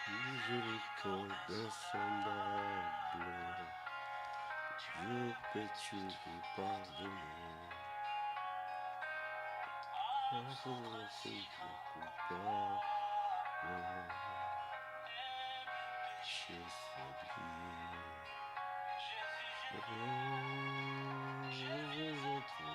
Miséricorde insondable, Dieu peux-tu lui pardonner? Pardonne ses coupables, péché c'est lui. Je viens à toi.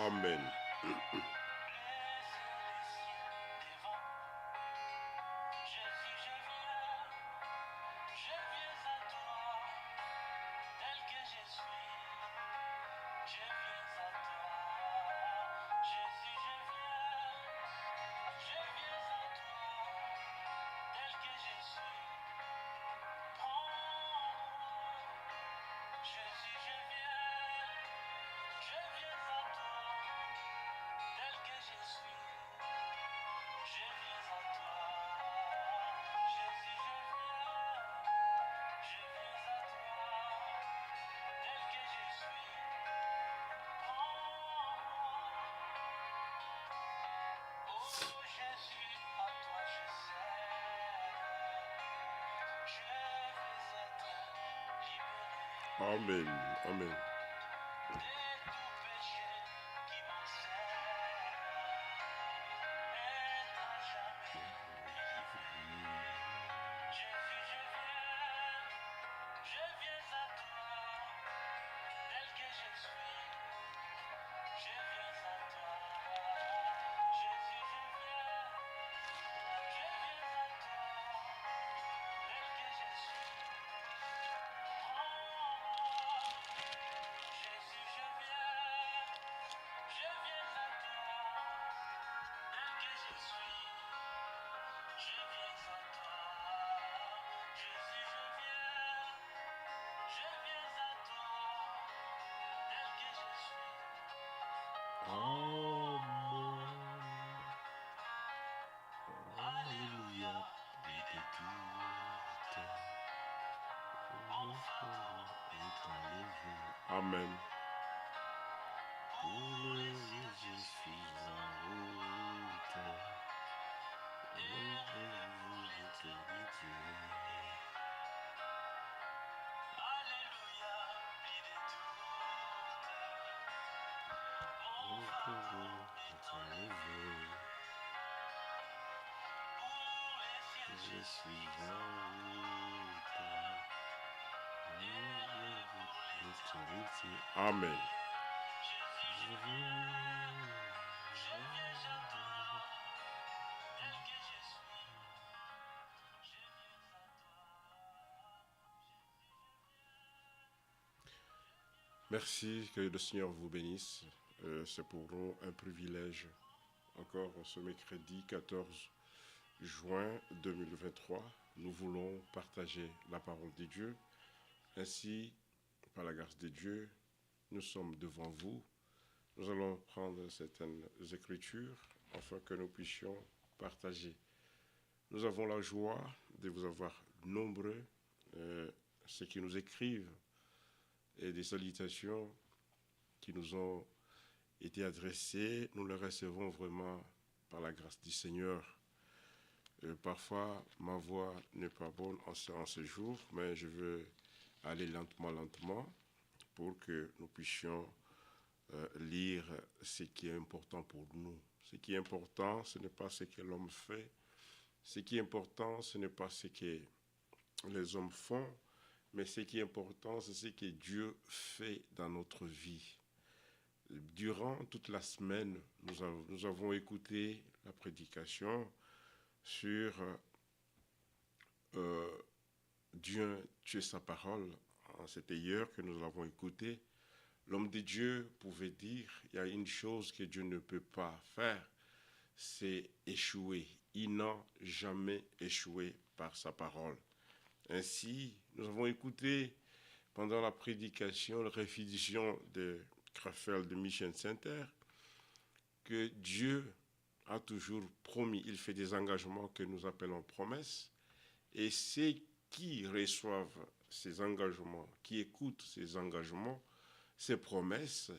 Amen. Amen. Amen. Alléluia, Amen. Pour les yeux, je suis en route. Rendez-vous d'éternité. Mon courroux est enlevé. Je suis en route. Rendez-vous d'éternité. Amen. Je viens à toi. Merci, que le Seigneur vous bénisse. C'est pour nous un privilège, encore ce mercredi 14 juin 2023, nous voulons partager la parole de Dieu. Ainsi, par la grâce de Dieu, nous sommes devant vous. Nous allons prendre certaines écritures afin que nous puissions partager. Nous avons la joie de vous avoir nombreux, ceux qui nous écrivent, et des salutations qui nous ont été adressées. Nous les recevons vraiment par la grâce du Seigneur. Parfois, ma voix n'est pas bonne en ce jour, mais je veux aller lentement pour que nous puissions lire ce qui est important pour nous. Ce qui est important, ce n'est pas ce que l'homme fait. Ce qui est important, ce n'est pas ce que les hommes font, mais ce qui est important, c'est ce que Dieu fait dans notre vie. Durant toute la semaine, nous avons écouté la prédication sur Dieu tue sa parole. C'était hier que nous l'avons écouté. L'homme de Dieu pouvait dire, il y a une chose que Dieu ne peut pas faire, c'est échouer. Il n'a jamais échoué par sa parole. Ainsi, nous avons écouté pendant la prédication, la révision de Crefeld de Michel Center, que Dieu a toujours promis. Il fait des engagements que nous appelons promesses. Et ceux qui reçoivent ces engagements, qui écoutent ces engagements, ces promesses,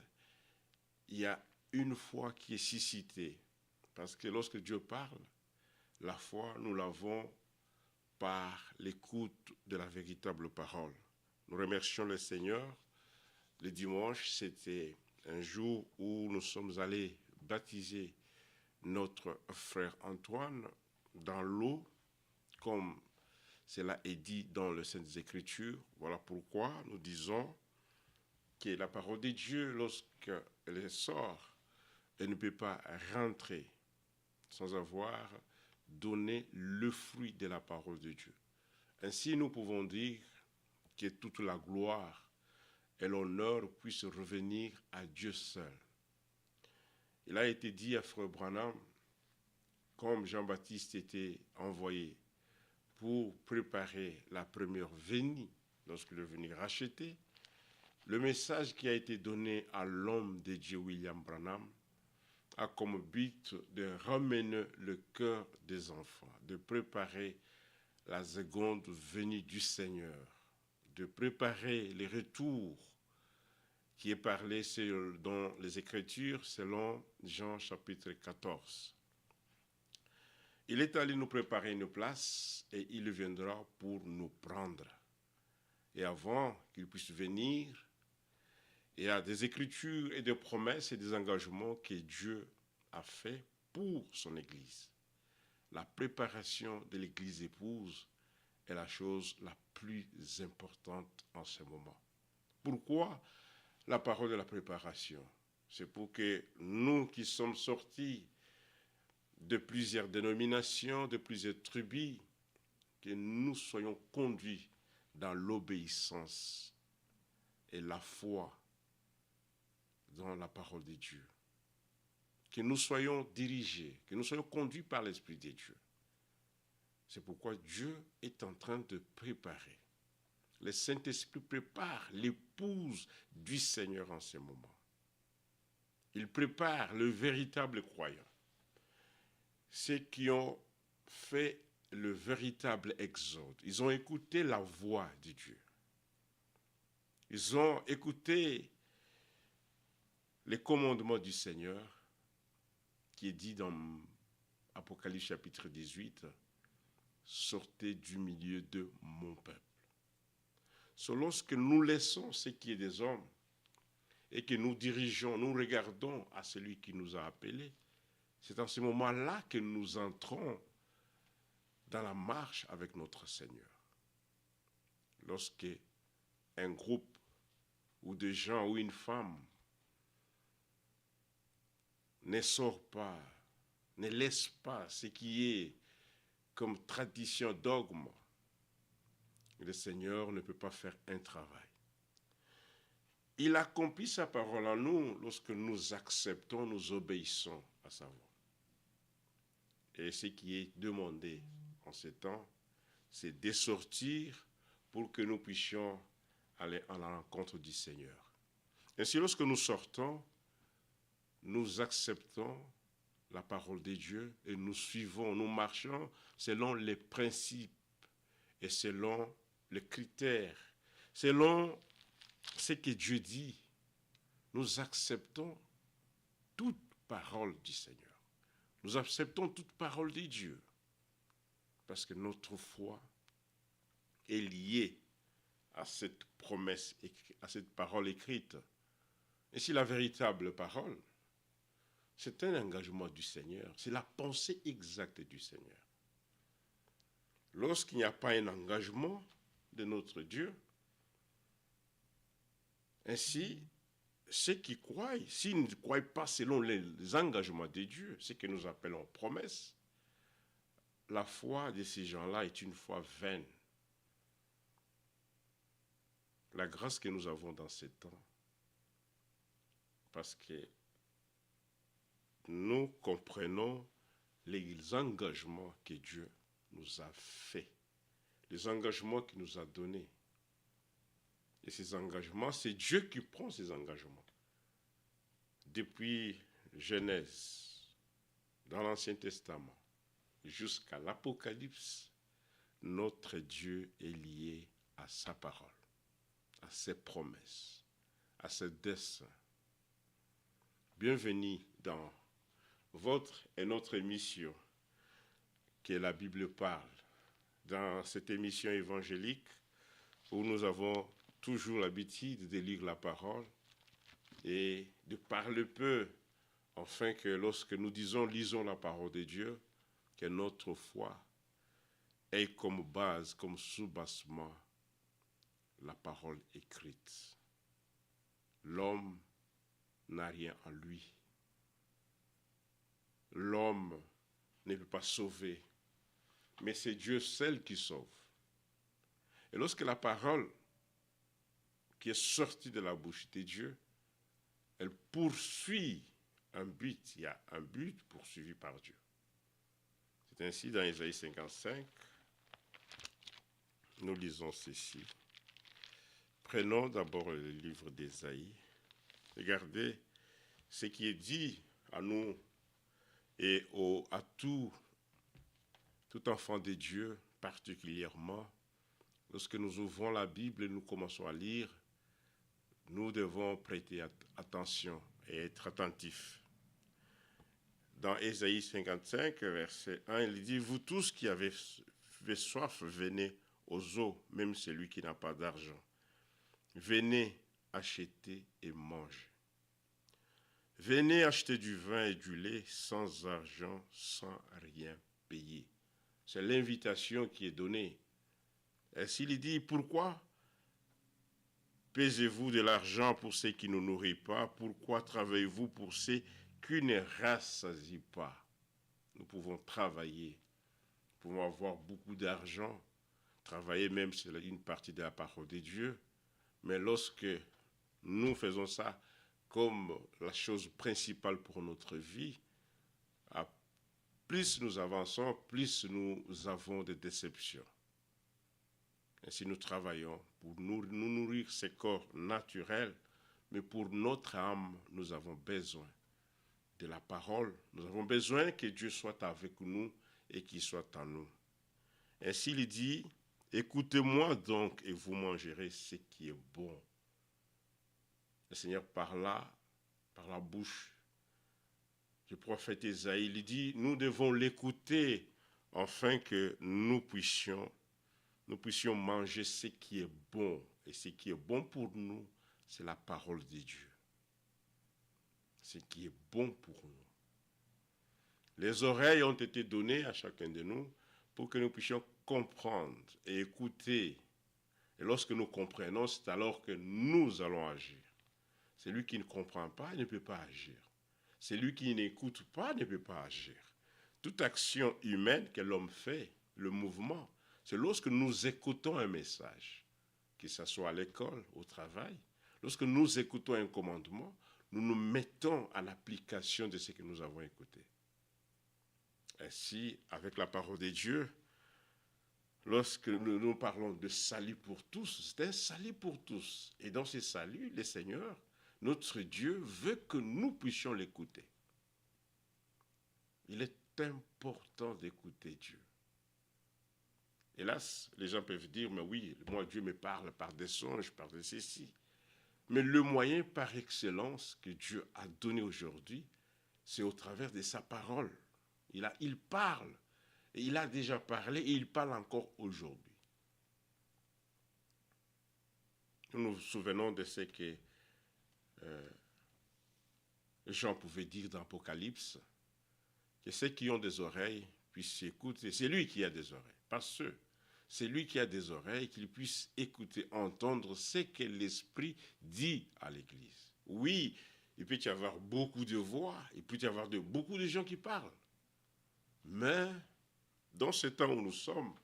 il y a une foi qui est suscitée. Parce que lorsque Dieu parle, la foi, nous l'avons par l'écoute de la véritable parole. Nous remercions le Seigneur. Le dimanche, c'était un jour où nous sommes allés baptiser notre frère Antoine dans l'eau, comme cela est dit dans les Saintes Écritures. Voilà pourquoi nous disons que la parole de Dieu, lorsqu'elle sort, elle ne peut pas rentrer sans avoir donné le fruit de la parole de Dieu. Ainsi, nous pouvons dire que toute la gloire et l'honneur puissent revenir à Dieu seul. Il a été dit à Frère Branham, comme Jean-Baptiste était envoyé pour préparer la première venue, lorsqu'il est venu racheter, le message qui a été donné à l'homme de Dieu, William Branham, a comme but de ramener le cœur des enfants, de préparer la seconde venue du Seigneur, de préparer les retours qui est parlé dans les Écritures selon Jean chapitre 14. Il est allé nous préparer une place et il viendra pour nous prendre. Et avant qu'il puisse venir, il y a des écritures et des promesses et des engagements que Dieu a fait pour son Église. La préparation de l'Église épouse est la chose la plus importante en ce moment. Pourquoi la parole de la préparation? C'est pour que nous qui sommes sortis de plusieurs dénominations, de plusieurs tribus, que nous soyons conduits dans l'obéissance et la foi dans la parole de Dieu. Que nous soyons dirigés, que nous soyons conduits par l'Esprit de Dieu. C'est pourquoi Dieu est en train de préparer. Le Saint-Esprit prépare l'épouse du Seigneur en ce moment. Il prépare le véritable croyant. Ceux qui ont fait le véritable exode, ils ont écouté la voix de Dieu. Ils ont écouté les commandements du Seigneur, qui est dit dans Apocalypse chapitre 18, « Sortez du milieu de mon peuple ». Lorsque nous laissons ce qui est des hommes et que nous dirigeons, nous regardons à celui qui nous a appelés, c'est en ce moment-là que nous entrons dans la marche avec notre Seigneur. Lorsque un groupe ou des gens ou une femme ne sort pas, ne laisse pas ce qui est comme tradition, dogme, le Seigneur ne peut pas faire un travail. Il accomplit sa parole en nous lorsque nous acceptons, nous obéissons à sa voix. Et ce qui est demandé en ce temps, c'est de sortir pour que nous puissions aller à la rencontre du Seigneur. Ainsi, lorsque nous sortons, nous acceptons la parole de Dieu et nous suivons, nous marchons selon les principes et selon les critères, selon ce que Dieu dit. Nous acceptons toute parole du Seigneur. Nous acceptons toute parole de Dieu parce que notre foi est liée à cette promesse, à cette parole écrite. Et si la véritable parole, c'est un engagement du Seigneur, c'est la pensée exacte du Seigneur. Lorsqu'il n'y a pas un engagement de notre Dieu, ainsi, ceux qui croient, s'ils ne croient pas selon les engagements de Dieu, ce que nous appelons promesses, la foi de ces gens-là est une foi vaine. La grâce que nous avons dans ces temps, parce que nous comprenons les engagements que Dieu nous a faits, les engagements qu'il nous a donnés. Et ces engagements, c'est Dieu qui prend ces engagements. Depuis Genèse, dans l'Ancien Testament, jusqu'à l'Apocalypse, notre Dieu est lié à sa parole, à ses promesses, à ses desseins. Bienvenue dans votre et notre émission qui est la Bible parle. Dans cette émission évangélique où nous avons toujours l'habitude de lire la parole et de parler peu, afin que lorsque nous lisons la parole de Dieu, que notre foi ait comme base, comme soubassement, la parole écrite. L'homme n'a rien en lui. L'homme ne peut pas sauver, mais c'est Dieu seul qui sauve. Et lorsque la parole qui est sortie de la bouche de Dieu, elle poursuit un but. Il y a un but poursuivi par Dieu. C'est ainsi dans Ésaïe 55, nous lisons ceci. Prenons d'abord le livre d'Ésaïe. Regardez ce qui est dit à nous et à tout enfant de Dieu, particulièrement. Lorsque nous ouvrons la Bible et nous commençons à lire, nous devons prêter attention et être attentifs. Dans Ésaïe 55, verset 1, il dit « Vous tous qui avez soif, venez aux eaux, même celui qui n'a pas d'argent. Venez acheter et manger. Venez acheter du vin et du lait sans argent, sans rien payer. » C'est l'invitation qui est donnée. Ainsi, il dit « Pourquoi pesez-vous de l'argent pour ceux qui ne nourrissent pas? Pourquoi travaillez-vous pour ceux qui ne rassasient pas? » Nous pouvons travailler, nous pouvons avoir beaucoup d'argent, travailler même, c'est une partie de la parole de Dieu. Mais lorsque nous faisons ça comme la chose principale pour notre vie, plus nous avançons, plus nous avons de déceptions. Ainsi nous travaillons pour nous nourrir ces corps naturels, mais pour notre âme, nous avons besoin de la parole. Nous avons besoin que Dieu soit avec nous et qu'il soit en nous. Ainsi il dit, « Écoutez-moi donc et vous mangerez ce qui est bon. » Le Seigneur parla par la bouche du prophète Ésaïe. Il dit, nous devons l'écouter afin que nous puissions manger ce qui est bon. Et ce qui est bon pour nous, c'est la parole de Dieu. Ce qui est bon pour nous. Les oreilles ont été données à chacun de nous pour que nous puissions comprendre et écouter. Et lorsque nous comprenons, c'est alors que nous allons agir. Celui qui ne comprend pas ne peut pas agir. Celui qui n'écoute pas ne peut pas agir. Toute action humaine que l'homme fait, le mouvement, c'est lorsque nous écoutons un message, que ce soit à l'école, au travail, lorsque nous écoutons un commandement, nous nous mettons à l'application de ce que nous avons écouté. Ainsi, avec la parole de Dieu, lorsque nous parlons de salut pour tous, c'est un salut pour tous. Et dans ce salut, le Seigneur, notre Dieu, veut que nous puissions l'écouter. Il est important d'écouter Dieu. Hélas, les gens peuvent dire, mais oui, moi Dieu me parle par des songes, par de ceci. Mais le moyen par excellence que Dieu a donné aujourd'hui, c'est au travers de sa parole. Il parle, et il a déjà parlé, et il parle encore aujourd'hui. Nous nous souvenons de ce que Jean pouvait dire dans l'Apocalypse, que ceux qui ont des oreilles puissent écouter. C'est lui qui a des oreilles, pas ceux. C'est lui qui a des oreilles, qu'il puisse écouter, entendre ce que l'Esprit dit à l'Église. Oui, il peut y avoir beaucoup de voix, il peut y avoir beaucoup de gens qui parlent. Mais dans ce temps où nous sommes,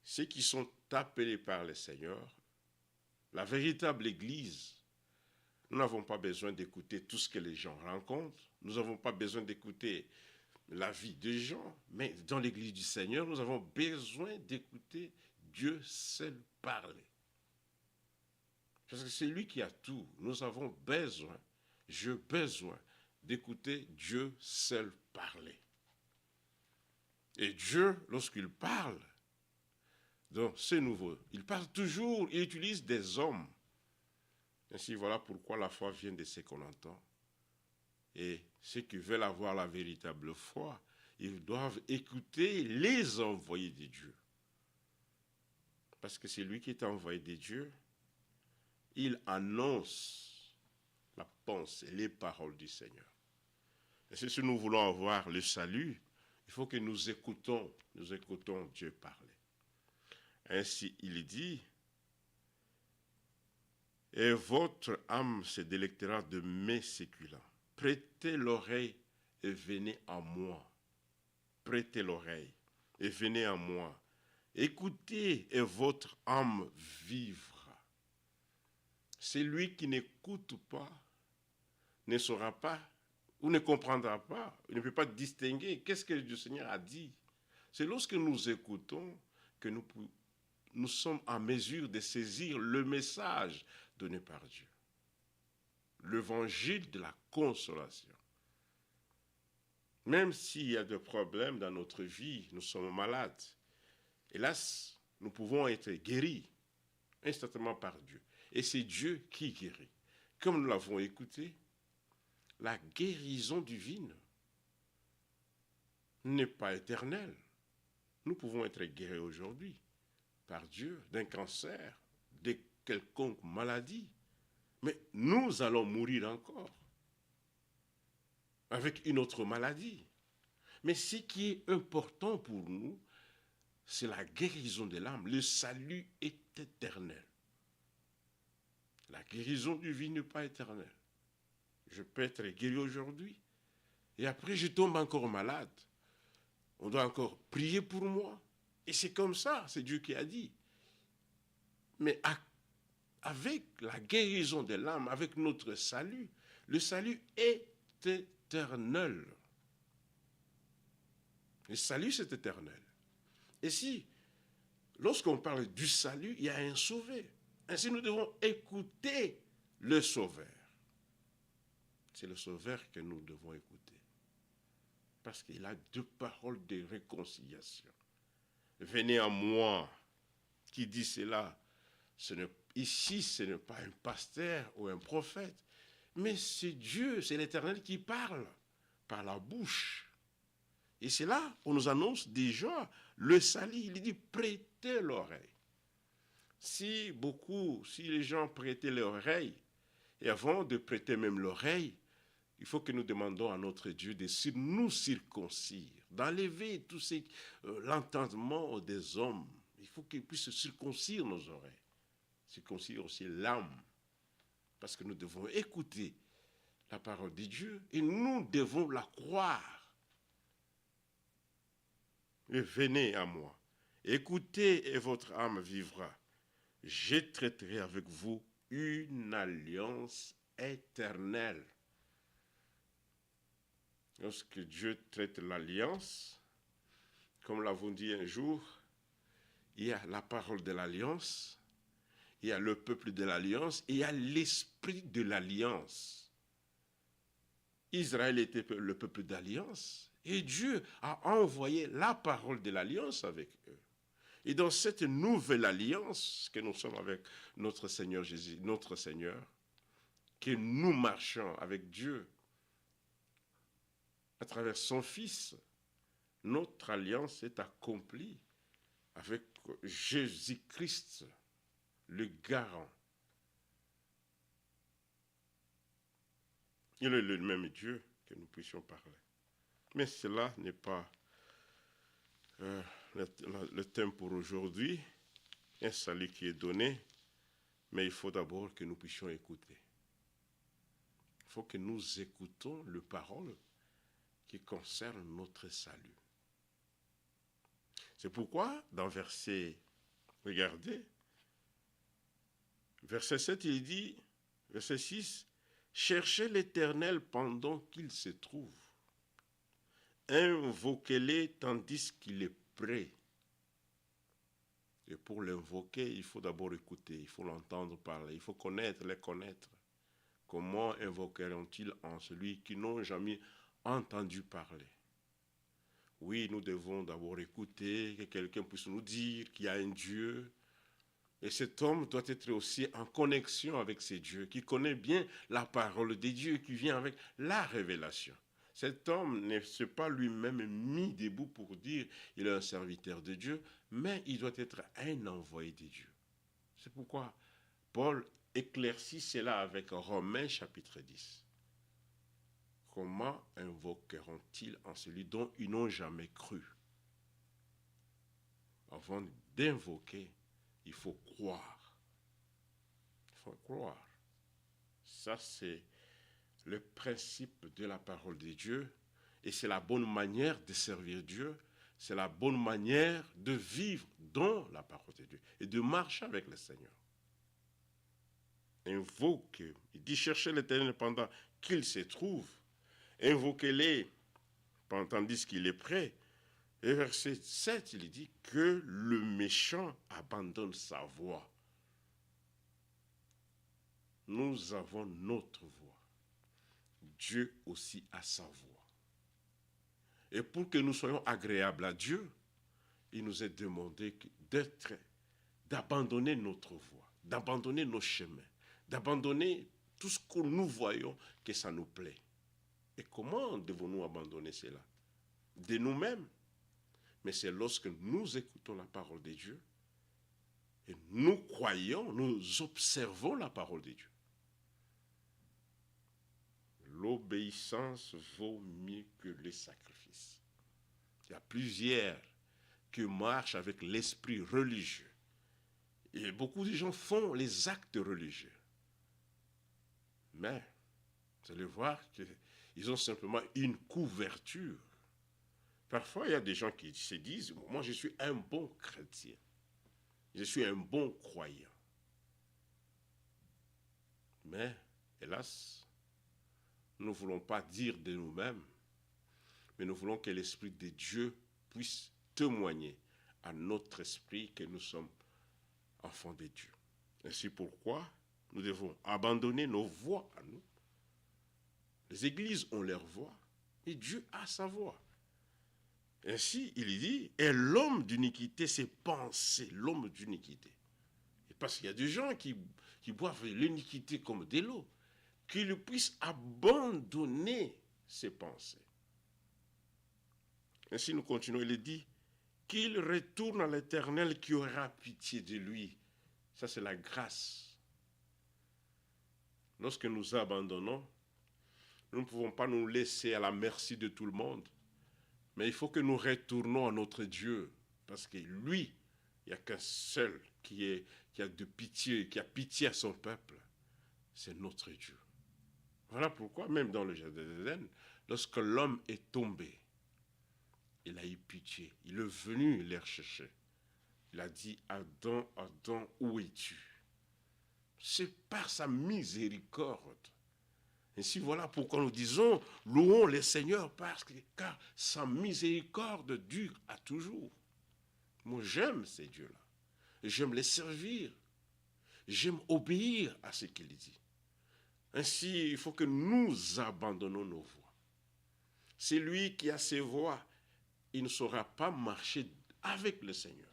ceux qui sont appelés par le Seigneur, la véritable Église, nous n'avons pas besoin d'écouter tout ce que les gens rencontrent. Nous n'avons pas besoin d'écouter la vie des gens, mais dans l'Église du Seigneur, nous avons besoin d'écouter Dieu seul parler. Parce que c'est lui qui a tout. Nous avons besoin, j'ai besoin d'écouter Dieu seul parler. Et Dieu, lorsqu'il parle, donc c'est nouveau. Il parle toujours, il utilise des hommes. Ainsi, voilà pourquoi la foi vient de ce qu'on entend. Et ceux qui veulent avoir la véritable foi, ils doivent écouter les envoyés de Dieu. Parce que c'est lui qui est envoyé de Dieu. Il annonce la pensée, les paroles du Seigneur. Et si nous voulons avoir le salut, il faut que nous écoutons Dieu parler. Ainsi, il dit, et votre âme se délectera de mes séculents. Prêtez l'oreille et venez à moi. Prêtez l'oreille et venez à moi. Écoutez et votre âme vivra. Celui qui n'écoute pas ne saura pas ou ne comprendra pas, il ne peut pas distinguer qu'est-ce que le Seigneur a dit. C'est lorsque nous écoutons que nous sommes en mesure de saisir le message donné par Dieu. L'évangile de la consolation. Même s'il y a des problèmes dans notre vie, nous sommes malades. Hélas, nous pouvons être guéris instantanément par Dieu. Et c'est Dieu qui guérit. Comme nous l'avons écouté, la guérison divine n'est pas éternelle. Nous pouvons être guéris aujourd'hui par Dieu d'un cancer, de quelconque maladie. Mais nous allons mourir encore avec une autre maladie. Mais ce qui est important pour nous, c'est la guérison de l'âme. Le salut est éternel. La guérison du vie n'est pas éternelle. Je peux être guéri aujourd'hui et après je tombe encore malade. On doit encore prier pour moi. Et c'est comme ça, c'est Dieu qui a dit. Mais avec la guérison de l'âme, avec notre salut, le salut est éternel. Le salut, c'est éternel. Et si, lorsqu'on parle du salut, il y a un sauvé. Ainsi, nous devons écouter le sauveur. C'est le sauveur que nous devons écouter. Parce qu'il a deux paroles de réconciliation. Venez à moi. Qui dit cela? Ici, ce n'est pas un pasteur ou un prophète, mais c'est Dieu, c'est l'Éternel qui parle par la bouche. Et c'est là qu'on nous annonce déjà le salut. Il dit prêtez l'oreille. Si les gens prêtaient l'oreille, et avant de prêter même l'oreille, il faut que nous demandons à notre Dieu de nous circoncire, d'enlever tout l'entendement des hommes. Il faut qu'il puisse circoncire nos oreilles, circoncire aussi l'âme, parce que nous devons écouter la parole de Dieu et nous devons la croire. Et venez à moi, écoutez et votre âme vivra. Je traiterai avec vous une alliance éternelle. Lorsque Dieu traite l'alliance, comme l'avons dit un jour, il y a la parole de l'alliance, il y a le peuple de l'alliance, et il y a l'esprit de l'alliance. Israël était le peuple d'alliance, et Dieu a envoyé la parole de l'alliance avec eux. Et dans cette nouvelle alliance que nous sommes avec notre Seigneur Jésus, notre Seigneur, que nous marchons avec Dieu, à travers son Fils, notre alliance est accomplie avec Jésus-Christ, le garant. Il est le même Dieu que nous puissions parler. Mais cela n'est pas le thème pour aujourd'hui, un salut qui est donné, mais il faut d'abord que nous puissions écouter. Il faut que nous écoutons les paroles qui concernent notre salut. C'est pourquoi, dans verset 7, il dit, verset 6, « Cherchez l'Éternel pendant qu'il se trouve, invoquez-les tandis qu'il est prêt. Et pour l'invoquer, il faut d'abord écouter, il faut l'entendre parler, il faut les connaître. Comment invoqueront-ils en celui qui n'ont jamais entendu parler? Oui, nous devons d'abord écouter, que quelqu'un puisse nous dire qu'il y a un Dieu. Et cet homme doit être aussi en connexion avec ces dieux, qui connaît bien la parole des dieux, qui vient avec la révélation. Cet homme ne s'est pas lui-même mis debout pour dire il est un serviteur de Dieu, mais il doit être un envoyé de Dieu. C'est pourquoi Paul éclaircit cela avec Romains chapitre 10. Comment invoqueront-ils en celui dont ils n'ont jamais cru? Avant d'invoquer, il faut croire. Il faut croire. Ça, c'est le principe de la parole de Dieu. Et c'est la bonne manière de servir Dieu. C'est la bonne manière de vivre dans la parole de Dieu et de marcher avec le Seigneur. Invoquez. Il dit cherchez l'Éternel pendant qu'il se trouve. Invoquez-les tandis qu'il est prêt. Et verset 7, il dit que le méchant abandonne sa voix. Nous avons notre voix. Dieu aussi a sa voix. Et pour que nous soyons agréables à Dieu, il nous est demandé d'abandonner notre voie, d'abandonner nos chemins, d'abandonner tout ce que nous voyons que ça nous plaît. Et comment devons-nous abandonner cela? De nous-mêmes. Mais c'est lorsque nous écoutons la parole de Dieu et nous croyons, nous observons la parole de Dieu. L'obéissance vaut mieux que les sacrifices. Il y a plusieurs qui marchent avec l'esprit religieux. Et beaucoup de gens font les actes religieux. Mais, vous allez voir qu'ils ont simplement une couverture. Parfois, il y a des gens qui se disent, moi je suis un bon chrétien. Je suis un bon croyant. Mais, hélas, nous ne voulons pas dire de nous-mêmes, mais nous voulons que l'Esprit de Dieu puisse témoigner à notre esprit que nous sommes enfants de Dieu. Ainsi pourquoi nous devons abandonner nos voix à nous. Les églises ont leur voix et Dieu a sa voix. Ainsi, il dit, et l'homme d'iniquité, c'est penser, l'homme d'iniquité. Et parce qu'il y a des gens qui boivent l'iniquité comme de l'eau, qu'ils puissent abandonner ses pensées. Ainsi, nous continuons, il dit, qu'il retourne à l'Éternel qui aura pitié de lui. Ça, c'est la grâce. Lorsque nous abandonnons, nous ne pouvons pas nous laisser à la merci de tout le monde. Mais il faut que nous retournons à notre Dieu, parce que lui, il n'y a qu'un seul qui a de pitié, qui a pitié à son peuple. C'est notre Dieu. Voilà pourquoi, même dans le jardin d'Éden, lorsque l'homme est tombé, il a eu pitié. Il est venu les rechercher. Il a dit, Adam, Adam, où es-tu? C'est par sa miséricorde. Ainsi, voilà pourquoi nous disons, louons le Seigneur, car sa miséricorde dure à toujours. Moi, j'aime ces dieux-là. J'aime les servir. J'aime obéir à ce qu'il dit. Ainsi, il faut que nous abandonnons nos voies. C'est lui qui a ses voies. Il ne saura pas marcher avec le Seigneur.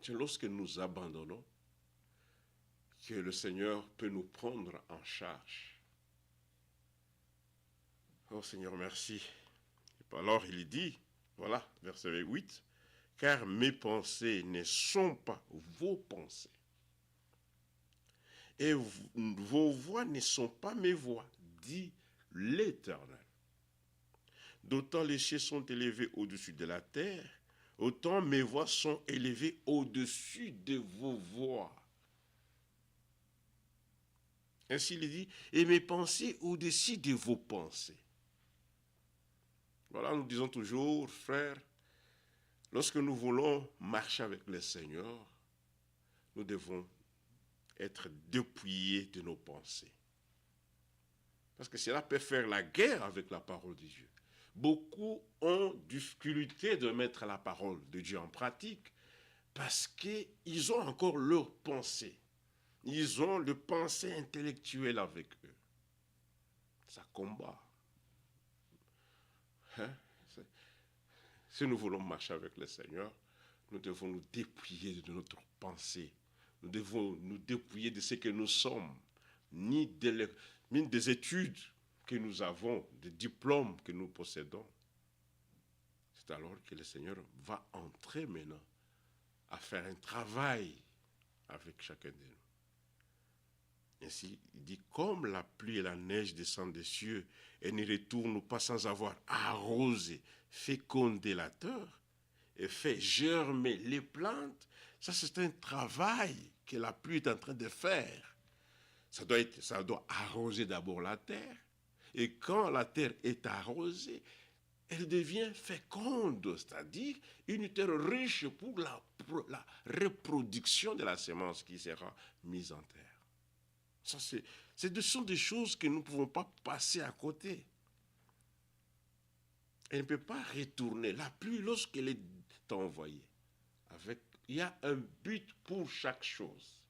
C'est lorsque nous abandonnons que le Seigneur peut nous prendre en charge. Oh Seigneur, merci. Alors il dit, voilà, verset 8, car mes pensées ne sont pas vos pensées. Et vos voix ne sont pas mes voix, dit l'Éternel. D'autant les cieux sont élevés au-dessus de la terre, autant mes voix sont élevées au-dessus de vos voix. Ainsi il dit, et mes pensées au-dessus de vos pensées. Voilà, nous disons toujours, frères, lorsque nous voulons marcher avec le Seigneur, nous devons être dépouillés de nos pensées. Parce que cela peut faire la guerre avec la parole de Dieu. beaucoup ont difficulté de mettre la parole de Dieu en pratique parce qu'ils ont encore leur pensée. Ils ont le pensée intellectuelle avec eux. Ça combat. Hein? Si nous voulons marcher avec le Seigneur, nous devons nous dépouiller de notre pensée. Nous devons nous dépouiller de ce que nous sommes, ni des études que nous avons, des diplômes que nous possédons. C'est alors que le Seigneur va entrer maintenant à faire un travail avec chacun de nous. Ainsi, il dit, comme la pluie et la neige descendent des cieux et ne retournent pas sans avoir arrosé, fécondé la terre et fait germer les plantes, ça c'est un travail que la pluie est en train de faire. Ça doit arroser d'abord la terre. Et quand la terre est arrosée, elle devient féconde, c'est-à-dire une terre riche pour la reproduction de la semence qui sera mise en terre. Ça, ce sont des choses que nous ne pouvons pas passer à côté. Elle ne peut pas retourner. La pluie, lorsqu'elle est envoyée, il y a un but pour chaque chose.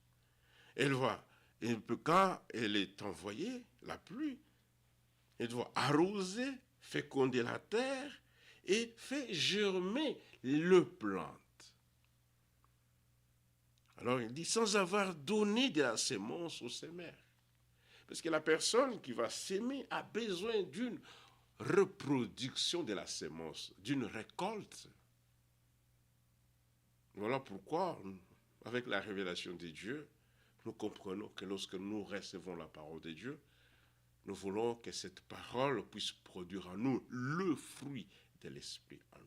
Quand elle est envoyée, la pluie, elle doit arroser, féconder la terre et faire germer le plante. Alors il dit, sans avoir donné de la semence au semeur. Parce que la personne qui va s'aimer a besoin d'une reproduction de la semence, d'une récolte. Voilà pourquoi, avec la révélation de Dieu, nous comprenons que lorsque nous recevons la parole de Dieu, nous voulons que cette parole puisse produire en nous le fruit de l'Esprit en nous.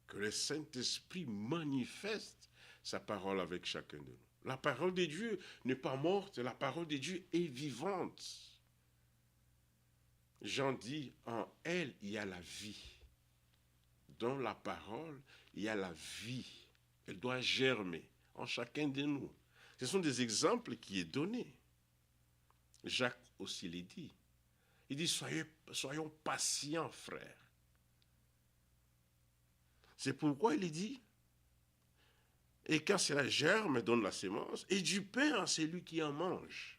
Que le Saint-Esprit manifeste sa parole avec chacun de nous. La parole de Dieu n'est pas morte, la parole de Dieu est vivante. Jean dit, en elle, il y a la vie. Dans la parole, il y a la vie. Elle doit germer en chacun de nous. Ce sont des exemples qui est donné. Jacques aussi l'a dit. Il dit, soyons patients, frères. C'est pourquoi il dit, et quand cela germe, donne la semence, et du pain à celui qui en mange.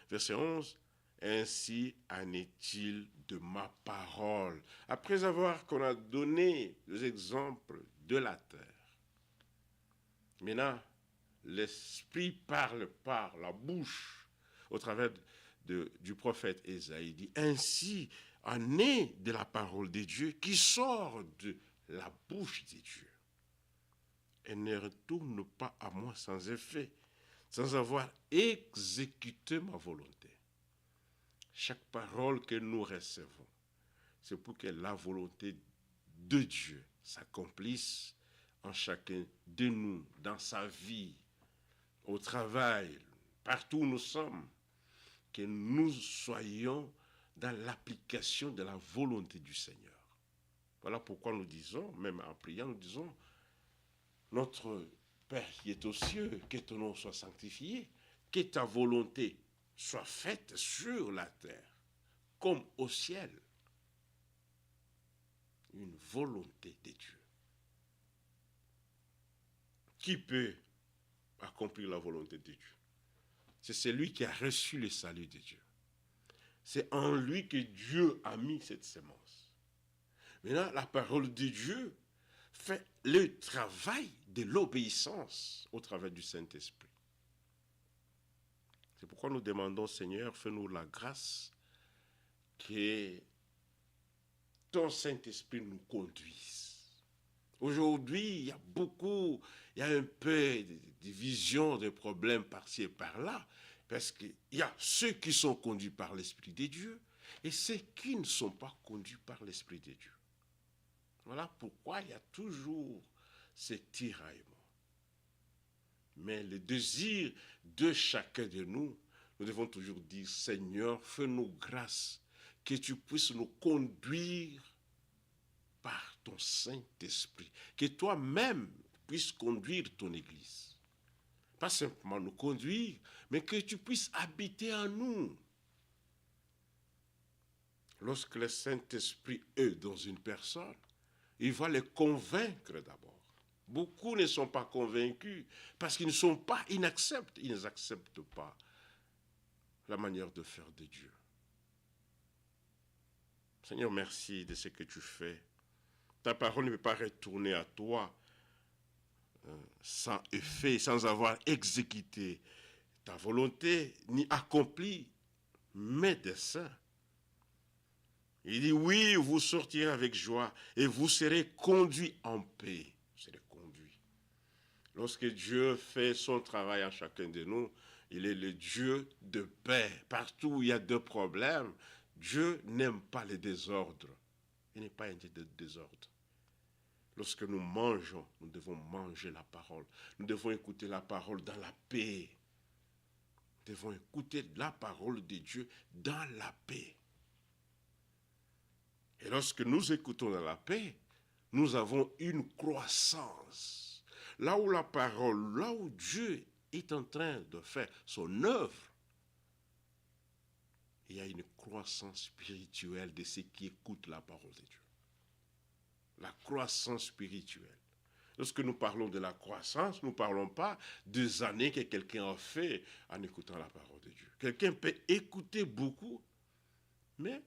Verset 11, ainsi en est-il de ma parole. Après avoir qu'on a donné les exemples de la terre, maintenant, l'Esprit parle par la bouche, au travers du prophète Ésaïe, dit, ainsi en est de la parole de Dieu qui sort de la bouche de Dieu. Elle ne retourne pas à moi sans effet, sans avoir exécuté ma volonté. Chaque parole que nous recevons, c'est pour que la volonté de Dieu s'accomplisse en chacun de nous, dans sa vie, au travail, partout où nous sommes, que nous soyons dans l'application de la volonté du Seigneur. Voilà pourquoi nous disons, même en priant, nous disons, notre Père qui est aux cieux, que ton nom soit sanctifié, que ta volonté soit faite sur la terre, comme au ciel. Une volonté de Dieu. Qui peut accomplir la volonté de Dieu? C'est celui qui a reçu le salut de Dieu. C'est en lui que Dieu a mis cette semence. Maintenant, la parole de Dieu fait le travail de l'obéissance au travers du Saint-Esprit. C'est pourquoi nous demandons, Seigneur, fais-nous la grâce que ton Saint-Esprit nous conduise. Aujourd'hui, il y a un peu de division, de problèmes par-ci et par-là, parce qu'il y a ceux qui sont conduits par l'Esprit de Dieu et ceux qui ne sont pas conduits par l'Esprit de Dieu. Voilà pourquoi il y a toujours ces tiraillements. Mais le désir de chacun de nous, nous devons toujours dire, Seigneur, fais-nous grâce, que tu puisses nous conduire par ton Saint-Esprit, que toi-même puisses conduire ton Église. Pas simplement nous conduire, mais que tu puisses habiter en nous. Lorsque le Saint-Esprit est dans une personne, il va les convaincre d'abord. Beaucoup ne sont pas convaincus parce qu'ils ne sont pas, ils n'acceptent pas la manière de faire de Dieu. Seigneur, merci de ce que tu fais. Ta parole ne peut pas retourner à toi sans effet, sans avoir exécuté ta volonté, ni accompli mes desseins. Il dit, oui, vous sortirez avec joie et vous serez conduits en paix. Vous serez conduits. Lorsque Dieu fait son travail à chacun de nous, il est le Dieu de paix. Partout où il y a des problèmes, Dieu n'aime pas le désordre. Il n'est pas un Dieu de désordre. Lorsque nous mangeons, nous devons manger la parole. Nous devons écouter la parole dans la paix. Nous devons écouter la parole de Dieu dans la paix. Et lorsque nous écoutons dans la paix, nous avons une croissance. Là où la parole, là où Dieu est en train de faire son œuvre, il y a une croissance spirituelle de ceux qui écoutent la parole de Dieu. La croissance spirituelle. Lorsque nous parlons de la croissance, nous ne parlons pas des années que quelqu'un a fait en écoutant la parole de Dieu. Quelqu'un peut écouter beaucoup, mais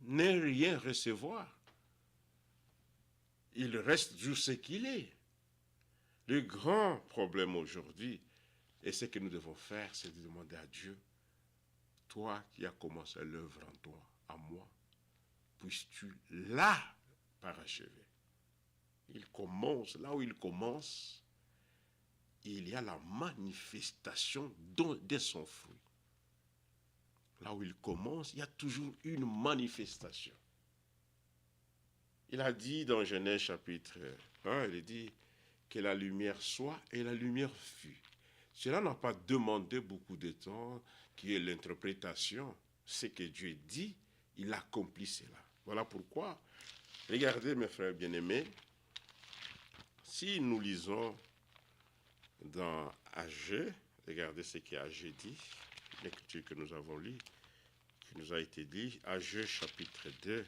ne rien recevoir. Il reste juste ce qu'il est. Le grand problème aujourd'hui, et ce que nous devons faire, c'est de demander à Dieu, toi qui as commencé l'œuvre en toi, à moi, puisses-tu là parachever. Il commence, là où il commence, il y a la manifestation de son fruit. Là où il commence, il y a toujours une manifestation. Il a dit dans Genèse chapitre 1, il dit que la lumière soit et la lumière fut. Cela n'a pas demandé beaucoup de temps, qui est l'interprétation. Ce que Dieu dit, il accomplit cela. Voilà pourquoi, regardez mes frères bien-aimés, si nous lisons dans Agé, regardez ce qu'Agé dit, l'écriture que nous avons lue, qui nous a été dit, Agé chapitre 2,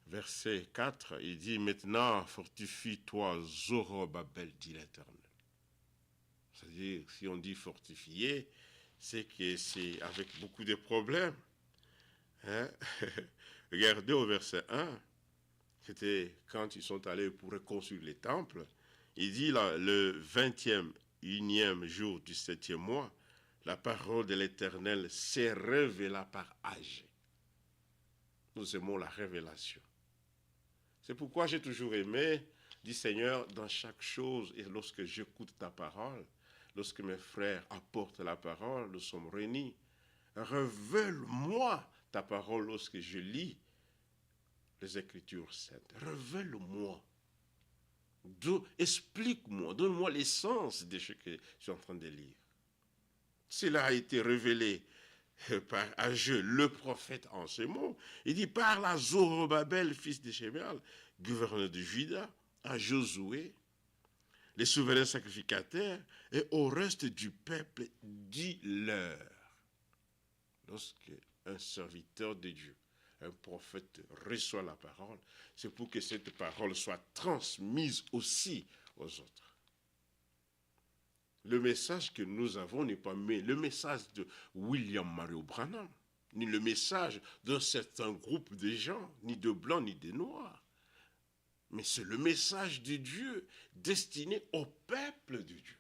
verset 4, il dit, maintenant fortifie-toi, Zorobabel, dit l'Éternel. C'est-à-dire, si on dit fortifier, c'est que c'est avec beaucoup de problèmes. Hein? Regardez au verset 1, c'était quand ils sont allés pour reconstruire les temples. Il dit là, le 21e jour du 7e mois, la parole de l'Éternel s'est révélée par Agé. Nous aimons la révélation. C'est pourquoi j'ai toujours aimé, dit Seigneur, dans chaque chose, et lorsque j'écoute ta parole, lorsque mes frères apportent la parole, nous sommes réunis. Révèle-moi ta parole lorsque je lis les Écritures saintes. Révèle-moi. Explique-moi, donne-moi l'essence de ce que je suis en train de lire. Cela a été révélé par Agé, le prophète en ces mots. Il dit, parle à Zorobabel, fils de Shemuel, gouverneur de Juda, à Josué, les souverains sacrificateurs, et au reste du peuple, dis-leur. Lorsque un serviteur de Dieu, un prophète reçoit la parole, c'est pour que cette parole soit transmise aussi aux autres. Le message que nous avons n'est pas le message de William Mario Branham, ni le message d'un certain groupe de gens, ni de blancs, ni de noirs. Mais c'est le message de Dieu destiné au peuple de Dieu.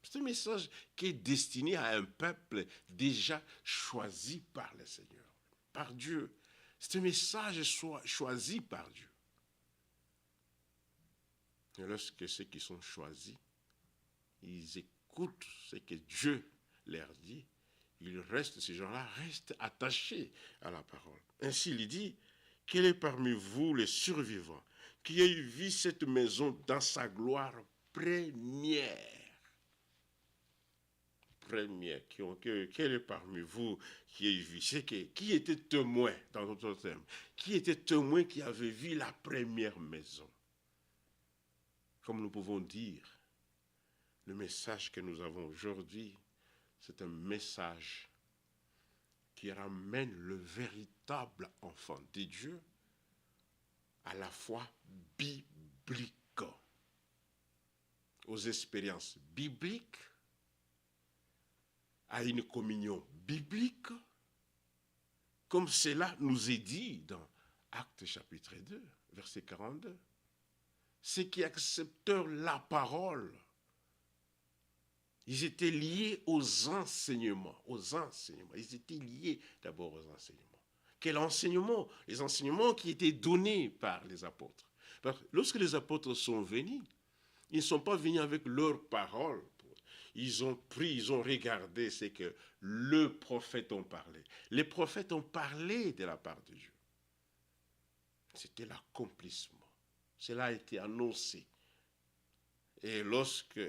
C'est un message qui est destiné à un peuple déjà choisi par le Seigneur, par Dieu. C'est un message choisi par Dieu. Et lorsque ceux qui sont choisis, ils écoutent ce que Dieu leur dit, ces gens-là restent attachés à la parole. Ainsi, il dit, quel est parmi vous les survivants qui ait vu cette maison dans sa gloire première? Quel est parmi vous qui ait vu? Qui était témoin, dans notre thème? Qui était témoin qui avait vu la première maison? Comme nous pouvons dire, le message que nous avons aujourd'hui, c'est un message qui ramène le véritable enfant de Dieu à la fois biblique, aux expériences bibliques, à une communion biblique, comme cela nous est dit dans Actes chapitre 2, verset 42. Ceux qui acceptèrent la parole, ils étaient liés aux enseignements. Ils étaient liés d'abord aux enseignements. Quel enseignement? Les enseignements qui étaient donnés par les apôtres. Parce que lorsque les apôtres sont venus, ils ne sont pas venus avec leurs paroles. Ils ont pris, ils ont regardé ce que le prophète ont parlé. Les prophètes ont parlé de la part de Dieu. C'était l'accomplissement. Cela a été annoncé. Et lorsque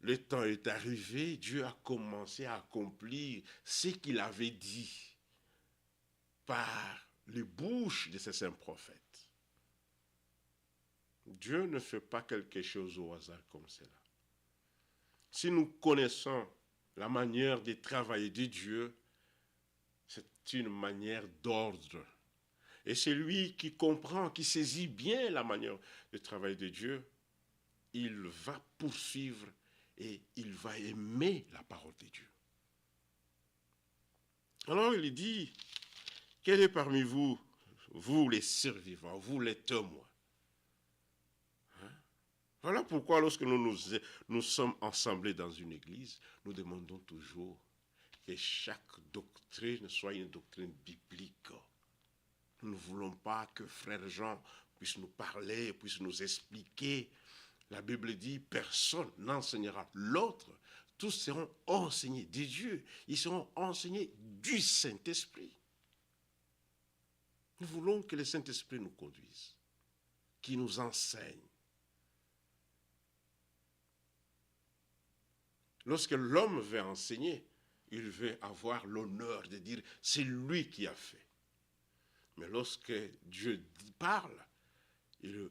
le temps est arrivé, Dieu a commencé à accomplir ce qu'il avait dit par les bouches de ses saints prophètes. Dieu ne fait pas quelque chose au hasard comme cela. Si nous connaissons la manière de travailler de Dieu, c'est une manière d'ordre. Et celui qui comprend, qui saisit bien la manière de travailler de Dieu, il va poursuivre et il va aimer la parole de Dieu. Alors il dit, quel est parmi vous, vous les survivants, vous les témoins? Voilà pourquoi lorsque nous sommes assemblés dans une église, nous demandons toujours que chaque doctrine soit une doctrine biblique. Nous ne voulons pas que frère Jean puisse nous parler, puisse nous expliquer. La Bible dit, personne n'enseignera l'autre. Tous seront enseignés de Dieu. Ils seront enseignés du Saint-Esprit. Nous voulons que le Saint-Esprit nous conduise, qu'il nous enseigne. Lorsque l'homme veut enseigner, il veut avoir l'honneur de dire c'est lui qui a fait. Mais lorsque Dieu parle, il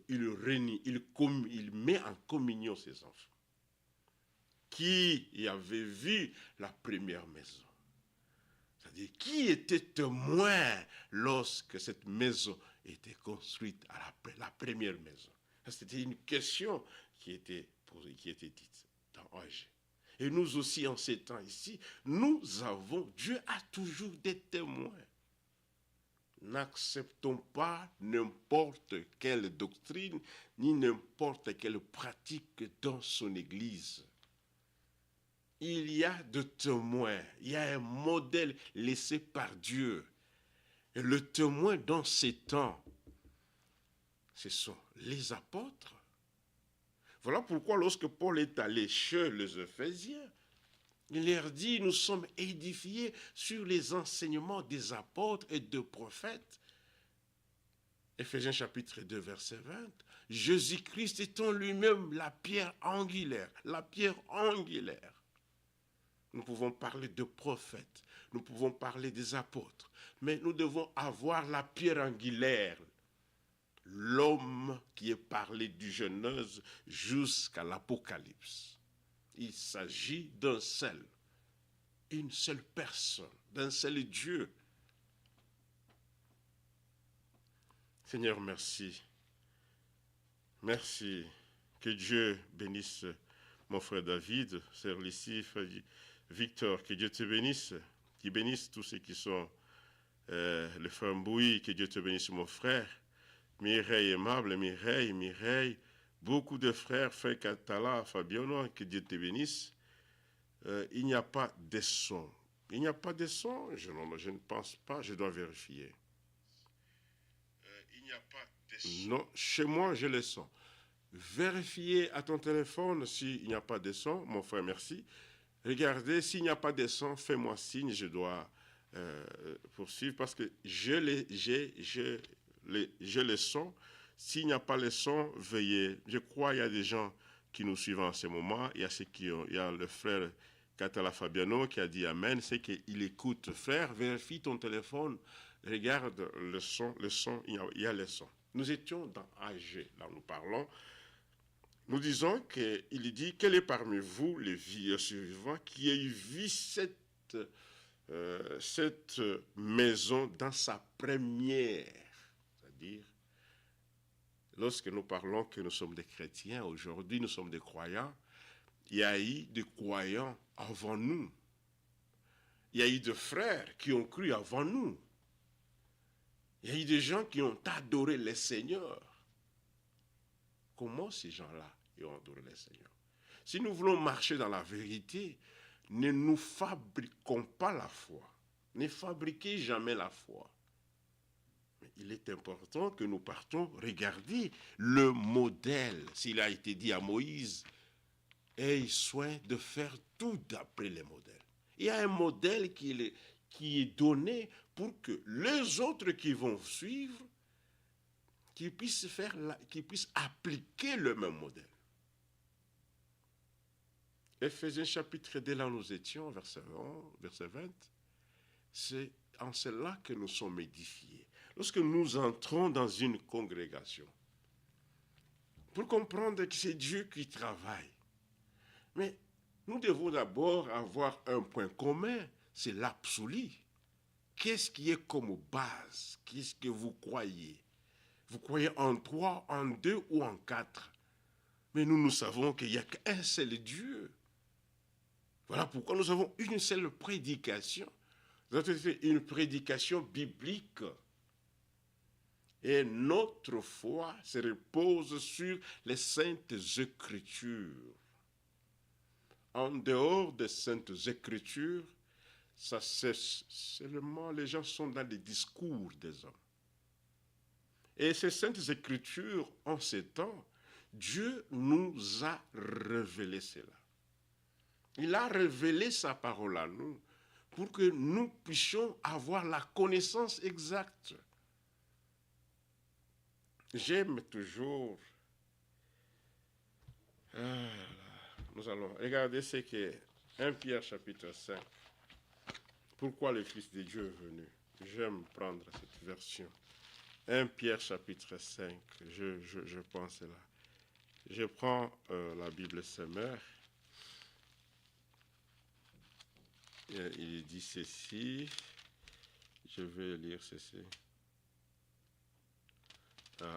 met en communion ses enfants. Qui y avait vu la première maison? C'est-à-dire, qui était témoin lorsque cette maison était construite à la première maison? C'était une question qui était posée, qui était dite dans OG. Et nous aussi, en ces temps ici, Dieu a toujours des témoins. N'acceptons pas n'importe quelle doctrine, ni n'importe quelle pratique dans son église. Il y a de témoins, il y a un modèle laissé par Dieu. Et le témoin dans ces temps, ce sont les apôtres. Voilà pourquoi lorsque Paul est allé chez les Éphésiens, il leur dit, nous sommes édifiés sur les enseignements des apôtres et des prophètes. Éphésiens chapitre 2, verset 20. Jésus-Christ étant lui-même la pierre angulaire. La pierre angulaire. Nous pouvons parler de prophètes, nous pouvons parler des apôtres, mais nous devons avoir la pierre angulaire. L'homme qui est parlé du Genèse jusqu'à l'Apocalypse. Il s'agit d'un seul, une seule personne, d'un seul Dieu. Seigneur, merci. Merci. Que Dieu bénisse mon frère David, sœur Lucie, frère Victor. Que Dieu te bénisse. Qu'il bénisse tous ceux qui sont le frère Mbouy. Que Dieu te bénisse, mon frère. Mireille aimable, Mireille. Beaucoup de frères, frère Catala, Fabiano, que Dieu te bénisse. Il n'y a pas de son. Il n'y a pas de son? Je ne pense pas, je dois vérifier. Il n'y a pas de son. Non, chez moi, j'ai le son. Vérifiez à ton téléphone s'il n'y a pas de son, mon frère, merci. Regardez, s'il n'y a pas de son, fais-moi signe, je dois poursuivre parce que j'ai le son. S'il n'y a pas le son, veuillez. Je crois qu'il y a des gens qui nous suivent en ce moment. Il y a le frère Catala Fabiano qui a dit Amen. C'est qu'il écoute. Frère, vérifie ton téléphone. Regarde le son, il y a le son. Nous étions dans AG, là nous parlons. nous disons qu'il dit, quel est parmi vous les survivants qui ait vu cette maison dans sa première, c'est-à-dire, lorsque nous parlons que nous sommes des chrétiens, aujourd'hui nous sommes des croyants, il y a eu des croyants avant nous. Il y a eu des frères qui ont cru avant nous. Il y a eu des gens qui ont adoré le Seigneur. Comment ces gens-là ont adoré le Seigneur? Si nous voulons marcher dans la vérité, ne nous fabriquons pas la foi. Ne fabriquez jamais la foi. Mais il est important que nous partons regarder le modèle. S'il a été dit à Moïse, aie soin de faire tout d'après les modèles. Il y a un modèle qui est donné pour que les autres qui vont suivre, qu'ils puissent appliquer le même modèle. Éphésiens chapitre 2, là où nous étions, verset 20, c'est en cela que nous sommes édifiés. Lorsque nous entrons dans une congrégation, pour comprendre que c'est Dieu qui travaille, mais nous devons d'abord avoir un point commun, c'est l'absolu. Qu'est-ce qui est comme base? Qu'est-ce que vous croyez? Vous croyez en 3, en 2 ou en 4? Mais nous savons qu'il n'y a qu'un seul Dieu. Voilà pourquoi nous avons une seule prédication. C'est une prédication biblique. Et notre foi se repose sur les saintes Écritures. En dehors des saintes Écritures, ça cesse seulement, les gens sont dans les discours des hommes. Et ces saintes Écritures, en ces temps, Dieu nous a révélé cela. Il a révélé sa parole à nous pour que nous puissions avoir la connaissance exacte. J'aime toujours... nous allons regarder ce que 1 Pierre chapitre 5. Pourquoi le Fils de Dieu est venu? J'aime prendre cette version. 1 Pierre chapitre 5, je pense là. Je prends la Bible Semeur. Il dit ceci. Je vais lire ceci.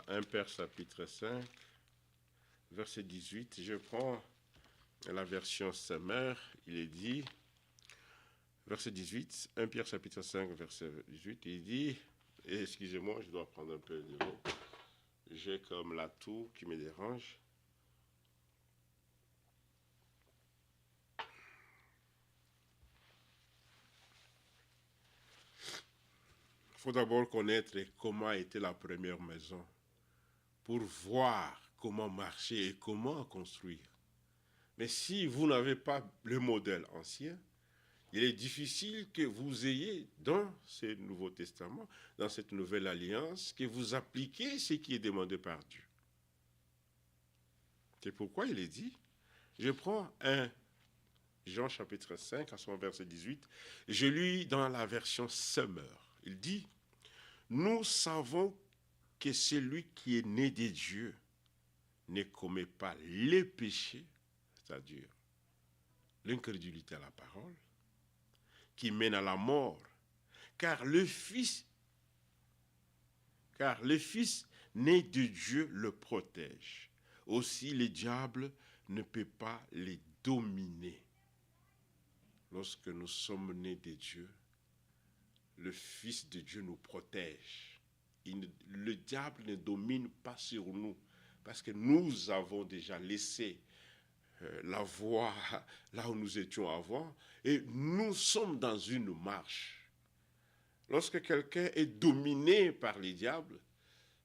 1 Pierre chapitre 5, verset 18. Je prends la version Semeur. Il est dit, verset 18, 1 Pierre chapitre 5, verset 18, il dit, excusez-moi, je dois prendre un peu de l'eau. J'ai comme la toux qui me dérange. Il faut d'abord connaître comment était la première maison pour voir comment marcher et comment construire. Mais si vous n'avez pas le modèle ancien, il est difficile que vous ayez dans ce Nouveau Testament, dans cette nouvelle alliance, que vous appliquiez ce qui est demandé par Dieu. C'est pourquoi il est dit, je prends 1 Jean chapitre 5 à son verset 18, je lis dans la version Semeur. Il dit, nous savons que celui qui est né de Dieu ne commet pas les péchés, c'est-à-dire l'incrédulité à la parole, qui mène à la mort, car le Fils né de Dieu le protège. Aussi le diable ne peut pas les dominer. Lorsque nous sommes nés de Dieu, le Fils de Dieu nous protège. Le diable ne domine pas sur nous, parce que nous avons déjà laissé la voie là où nous étions avant, et nous sommes dans une marche. Lorsque quelqu'un est dominé par les diables,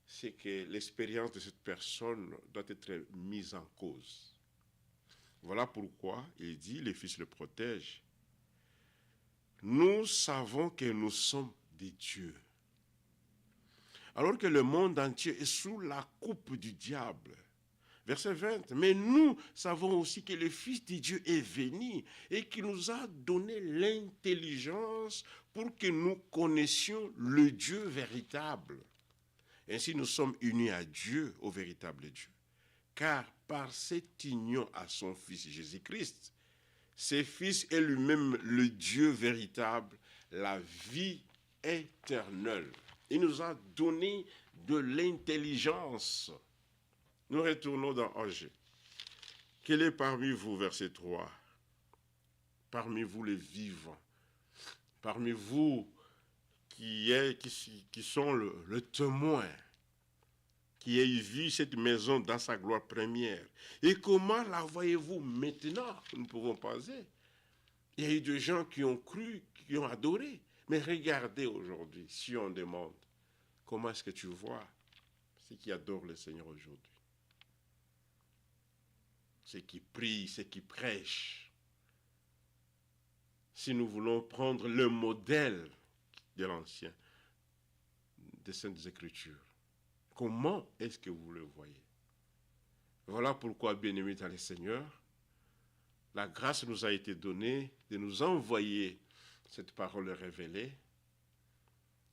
c'est que l'expérience de cette personne doit être mise en cause. Voilà pourquoi il dit, le Fils le protège. Nous savons que nous sommes des dieux. Alors que le monde entier est sous la coupe du diable. Verset 20. Mais nous savons aussi que le Fils de Dieu est venu et qu'il nous a donné l'intelligence pour que nous connaissions le Dieu véritable. Ainsi nous sommes unis à Dieu, au véritable Dieu. Car par cette union à son Fils Jésus-Christ, ce Fils est lui-même le Dieu véritable, la vie éternelle. Il nous a donné de l'intelligence. Nous retournons dans Angers. Quel est parmi vous, verset 3, parmi vous les vivants, parmi vous qui sont le témoin, qui ait vu cette maison dans sa gloire première. Et comment la voyez-vous maintenant? Nous pouvons penser. Il y a eu des gens qui ont cru, qui ont adoré. Mais regardez aujourd'hui, si on demande, comment est-ce que tu vois ceux qui adorent le Seigneur aujourd'hui? Ceux qui prient, ceux qui prêchent. Si nous voulons prendre le modèle de l'Ancien, des Saintes Écritures, comment est-ce que vous le voyez? Voilà pourquoi, bien-aimés dans le Seigneur, la grâce nous a été donnée de nous envoyer cette parole révélée,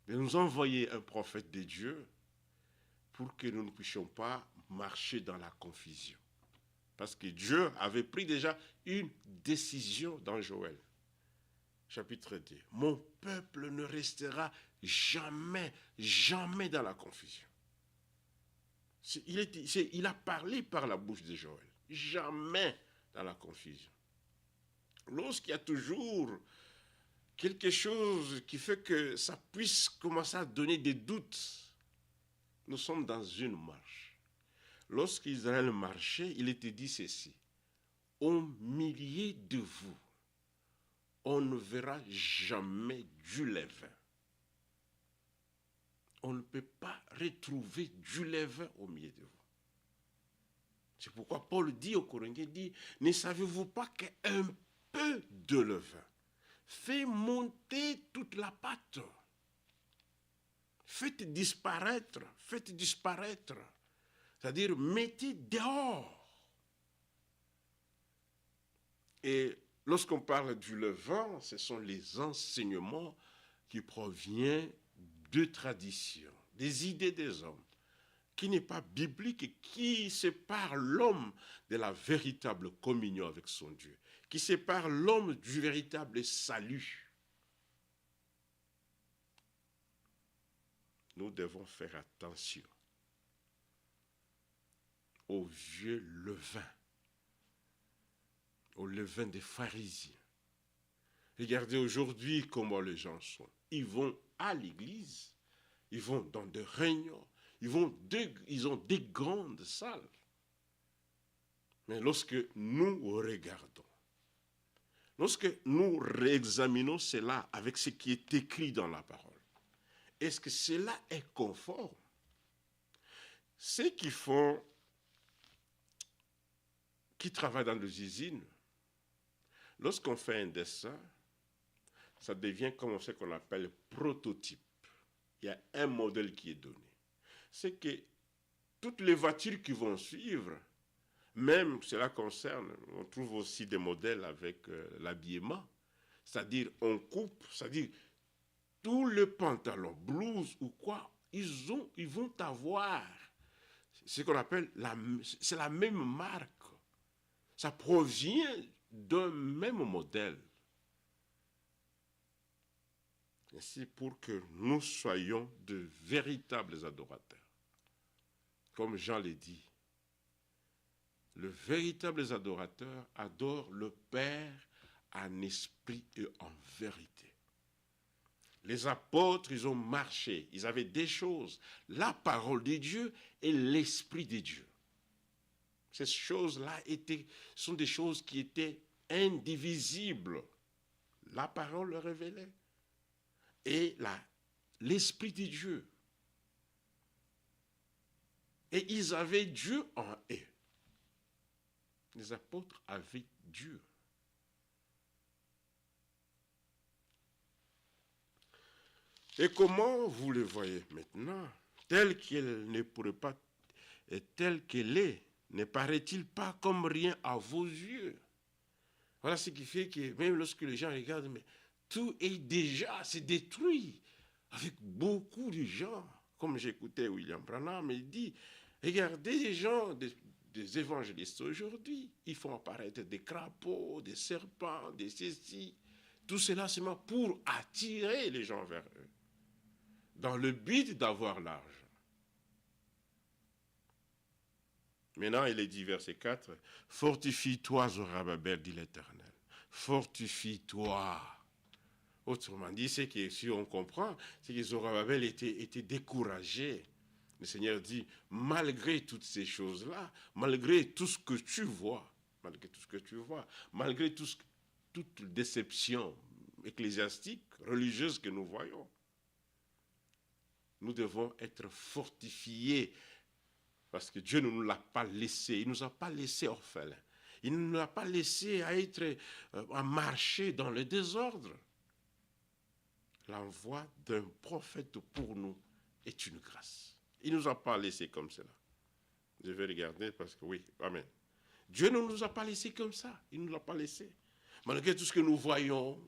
de nous envoyer un prophète de Dieu pour que nous ne puissions pas marcher dans la confusion. Parce que Dieu avait pris déjà une décision dans Joël, chapitre 2. Mon peuple ne restera jamais, jamais dans la confusion. Il a parlé par la bouche de Joël. Jamais dans la confusion. Lorsqu'il y a toujours quelque chose qui fait que ça puisse commencer à donner des doutes, nous sommes dans une marche. Lorsqu'Israël marchait, il était dit ceci: au milieu de vous, on ne verra jamais du levain. On ne peut pas retrouver du levain au milieu de vous. C'est pourquoi Paul dit aux Corinthiens, dit, ne savez-vous pas qu'un peu de levain fait monter toute la pâte? Faites disparaître. C'est-à-dire, mettez dehors. Et lorsqu'on parle du levain, ce sont les enseignements qui proviennent de traditions, des idées des hommes, qui n'est pas biblique et qui sépare l'homme de la véritable communion avec son Dieu, qui sépare l'homme du véritable salut. Nous devons faire attention au vieux levain, au levain des pharisiens. Regardez aujourd'hui comment les gens sont. Ils vont à l'église, ils vont dans des réunions, ils ont des grandes salles. Mais lorsque nous regardons, lorsque nous réexaminons cela avec ce qui est écrit dans la parole, est-ce que cela est conforme? Ceux qui travaillent dans les usines, lorsqu'on fait un dessin, ça devient comme ce qu'on appelle prototype. Il y a un modèle qui est donné. C'est que toutes les voitures qui vont suivre, même cela concerne, on trouve aussi des modèles avec l'habillement, c'est-à-dire on coupe, c'est-à-dire tous les pantalons, blouses ou quoi, ils vont avoir ce qu'on appelle, c'est la même marque. Ça provient d'un même modèle. Ainsi pour que nous soyons de véritables adorateurs. Comme Jean l'a dit, le véritable adorateur adore le Père en esprit et en vérité. Les apôtres, ils ont marché, ils avaient des choses, la parole de Dieu et l'esprit de Dieu. Ces choses-là sont des choses qui étaient indivisibles. La parole le révélait. Et l'esprit de Dieu. Et ils avaient Dieu en eux. Les apôtres avaient Dieu. Et comment vous le voyez maintenant? Telle qu'elle ne pourrait pas, et telle qu'elle est, ne paraît-il pas comme rien à vos yeux? Voilà ce qui fait que même lorsque les gens regardent, mais tout est déjà, c'est détruit. Avec beaucoup de gens, comme j'écoutais William Branham, il dit, regardez les gens des évangélistes aujourd'hui. Ils font apparaître des crapauds, des serpents, des cécis. Tout cela seulement pour attirer les gens vers eux, dans le but d'avoir l'argent. Maintenant, il est dit, verset 4, « Fortifie-toi, Zorobabel, dit l'Éternel. Fortifie-toi. » Autrement dit, c'est que si on comprend, c'est que Zorobabel était découragé. Le Seigneur dit, malgré toutes ces choses-là, malgré tout ce que tu vois, malgré toute déception ecclésiastique, religieuse que nous voyons, nous devons être fortifiés parce que Dieu ne nous l'a pas laissé. Il ne nous a pas laissé orphelins. Il ne nous a pas laissé à marcher dans le désordre. L'envoi d'un prophète pour nous est une grâce. Il ne nous a pas laissé comme cela. Je vais regarder parce que oui, amen. Dieu ne nous a pas laissé comme ça. Il ne nous l'a pas laissé. Malgré tout ce que nous voyons,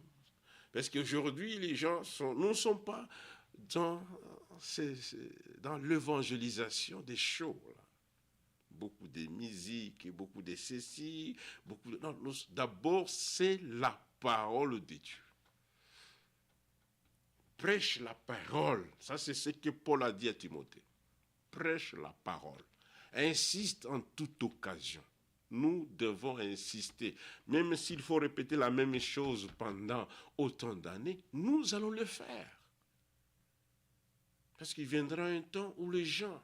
parce qu'aujourd'hui, les gens ne sont pas dans l'évangélisation des shows. Là. Beaucoup de musique, beaucoup de ceci, d'abord, c'est la parole de Dieu. Prêche la parole. Ça, c'est ce que Paul a dit à Timothée. Prêche la parole. Insiste en toute occasion. Nous devons insister. Même s'il faut répéter la même chose pendant autant d'années, nous allons le faire. Parce qu'il viendra un temps où les gens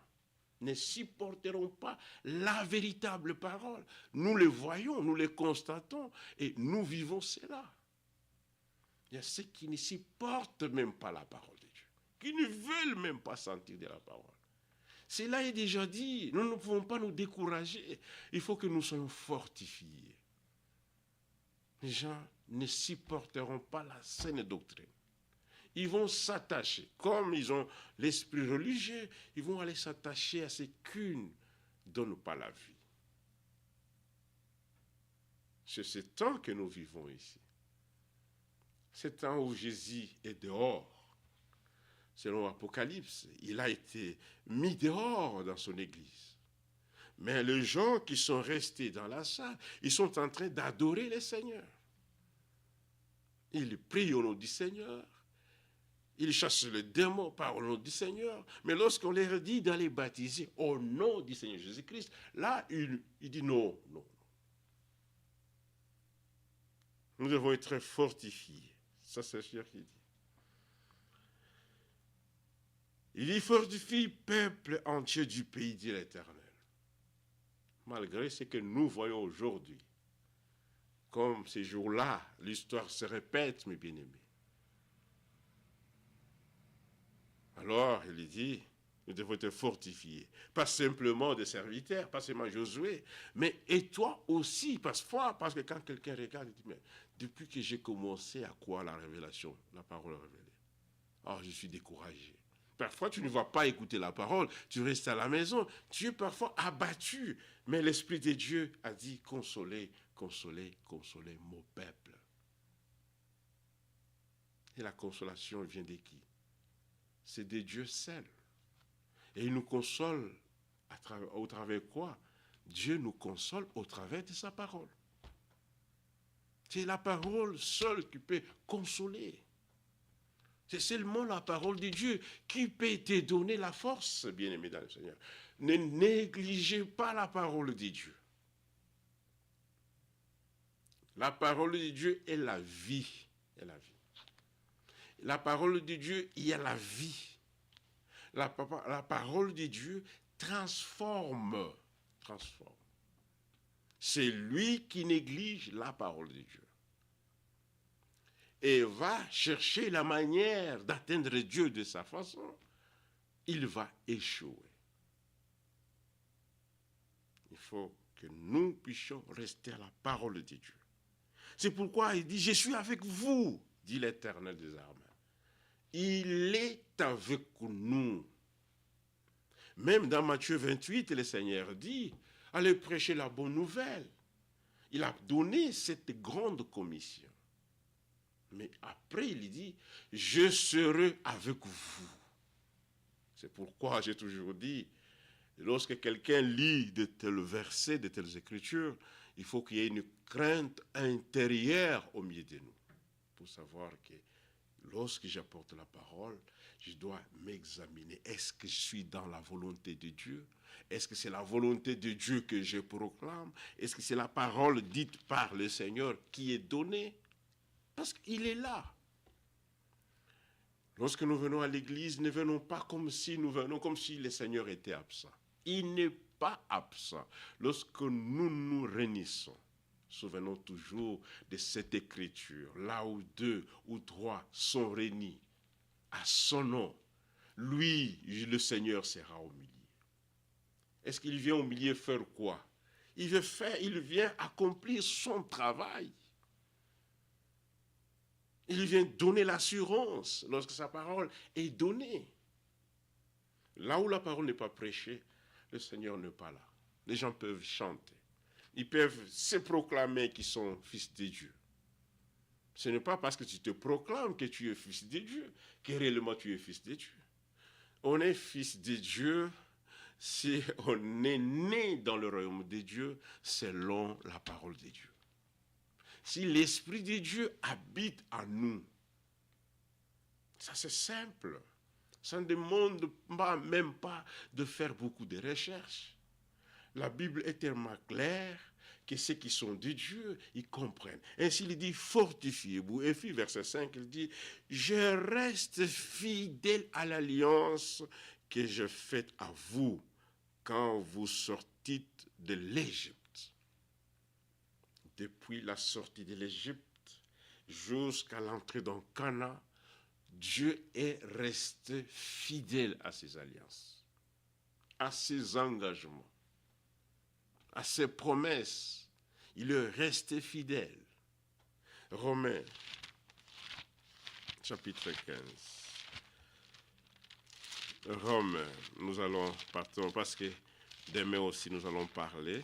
ne supporteront pas la véritable parole. Nous les voyons, nous les constatons et nous vivons cela. Il y a ceux qui ne supportent même pas la parole de Dieu, qui ne veulent même pas sentir de la parole. Cela est déjà dit, nous ne pouvons pas nous décourager, il faut que nous soyons fortifiés. Les gens ne supporteront pas la saine doctrine. Ils vont s'attacher, comme ils ont l'esprit religieux, ils vont aller s'attacher à ce qu'une donne pas la vie. C'est ce temps que nous vivons ici. Ce temps où Jésus est dehors. Selon l'Apocalypse, il a été mis dehors dans son église. Mais les gens qui sont restés dans la salle, ils sont en train d'adorer le Seigneur. Ils prient au nom du Seigneur. Ils chassent le démon par le nom du Seigneur. Mais lorsqu'on leur dit d'aller baptiser au nom du Seigneur Jésus-Christ, là, il dit non, non. Nous devons être fortifiés. Ça, c'est sûr qu'il dit. Il dit, fortifie peuple entier du pays, dit l'Éternel. Malgré ce que nous voyons aujourd'hui, comme ces jours-là, l'histoire se répète, mes bien-aimés. Alors, il dit, nous devons être fortifiés. Pas simplement des serviteurs, pas seulement Josué, mais et toi aussi, parce que quand quelqu'un regarde, il dit, mais depuis que j'ai commencé à croire la révélation, la parole révélée, alors je suis découragé. Parfois, tu ne vas pas écouter la parole, tu restes à la maison, tu es parfois abattu. Mais l'Esprit de Dieu a dit, consolez, consolez, consolez mon peuple. Et la consolation vient de qui? C'est de Dieu seul. Et il nous console au travers quoi? Dieu nous console au travers de sa parole. C'est la parole seule qui peut consoler. C'est seulement la parole de Dieu qui peut te donner la force, bien-aimés dans le Seigneur. Ne négligez pas la parole de Dieu. La parole de Dieu est la vie. La parole de Dieu, il y a la vie. La parole de Dieu transforme. C'est lui qui néglige la parole de Dieu. Et va chercher la manière d'atteindre Dieu de sa façon, il va échouer. Il faut que nous puissions rester à la parole de Dieu. C'est pourquoi il dit, je suis avec vous, dit l'Éternel des armées. Il est avec nous. Même dans Matthieu 28, le Seigneur dit, allez prêcher la bonne nouvelle. Il a donné cette grande commission. Mais après, il dit, je serai avec vous. C'est pourquoi j'ai toujours dit, Et lorsque quelqu'un lit de tels versets, de telles écritures, il faut qu'il y ait une crainte intérieure au milieu de nous, pour savoir que lorsque j'apporte la parole, je dois m'examiner. Est-ce que je suis dans la volonté de Dieu? Est-ce que c'est la volonté de Dieu que je proclame? Est-ce que c'est la parole dite par le Seigneur qui est donnée? Parce qu'il est là. Lorsque nous venons à l'église, ne venons pas comme si nous venons comme si le Seigneur était absent. Il n'est pas absent. Lorsque nous nous réunissons, souvenons toujours de cette écriture, là où 2 ou 3 sont réunis à son nom, lui, le Seigneur, sera au milieu. Est-ce qu'il vient au milieu faire quoi? Il vient accomplir son travail. Il vient donner l'assurance lorsque sa parole est donnée. Là où la parole n'est pas prêchée, le Seigneur n'est pas là. Les gens peuvent chanter. Ils peuvent se proclamer qu'ils sont fils de Dieu. Ce n'est pas parce que tu te proclames que tu es fils de Dieu que réellement tu es fils de Dieu. On est fils de Dieu si on est né dans le royaume de Dieu selon la parole de Dieu. Si l'Esprit de Dieu habite en nous, ça c'est simple. Ça ne demande même pas de faire beaucoup de recherches. La Bible est tellement claire que ceux qui sont de Dieu, ils comprennent. Ainsi, il dit, fortifiez-vous. Et puis, verset 5, il dit, je reste fidèle à l'alliance que je fais à vous quand vous sortîtes de l'Égypte. Depuis la sortie de l'Égypte jusqu'à l'entrée dans Canaan, Dieu est resté fidèle à ses alliances, à ses engagements, à ses promesses. Il est resté fidèle. Romains, chapitre 15. Romains, nous allons partir parce que demain aussi nous allons parler.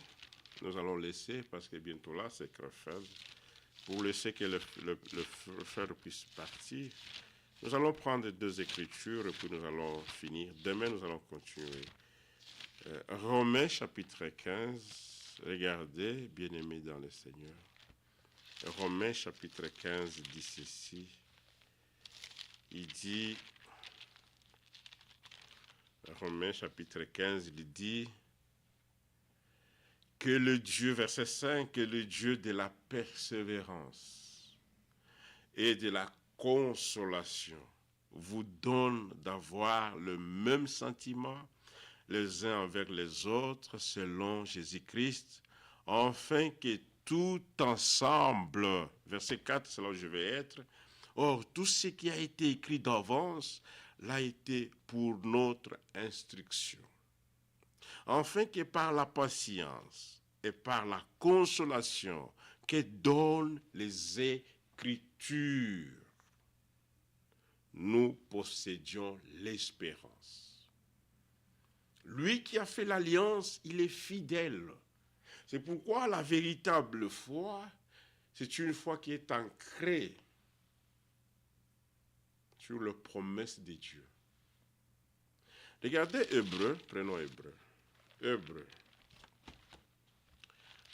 Nous allons laisser, parce que bientôt là, c'est Crefeld, pour laisser que le frère puisse partir. Nous allons prendre 2 écritures et puis nous allons finir. Demain, nous allons continuer. Romains, chapitre 15. Regardez, bien-aimés dans le Seigneur. Romains, chapitre 15, dit ceci. Il dit, Romains, chapitre 15, il dit que le Dieu, verset 5, que le Dieu de la persévérance et de la consolation vous donne d'avoir le même sentiment les uns envers les autres selon Jésus-Christ, afin que tout ensemble, verset 4, c'est là où je vais être, or tout ce qui a été écrit d'avance l'a été pour notre instruction, afin que par la patience et par la consolation que donnent les Écritures, nous possédions l'espérance. Lui qui a fait l'alliance, il est fidèle. C'est pourquoi la véritable foi, c'est une foi qui est ancrée sur les promesses de Dieu. Regardez Hébreu, prenons Hébreu. Hébreu.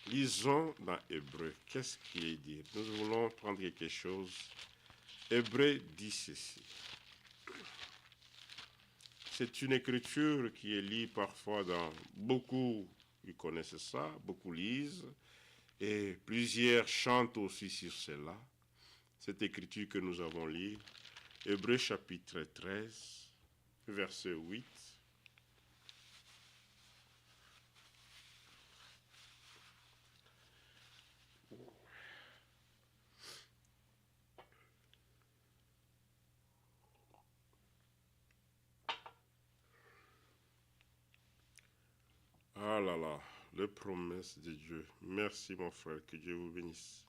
Lisons dans Hébreu. Qu'est-ce qu'il est dit? Nous voulons prendre quelque chose. Hébreu dit ceci. C'est une écriture qui est lue parfois dans beaucoup, ils connaissent ça, beaucoup lisent, et plusieurs chantent aussi sur cela. Cette écriture que nous avons lue, Hébreu chapitre 13, verset 8. Ah là là, les promesses de Dieu. Merci mon frère, que Dieu vous bénisse.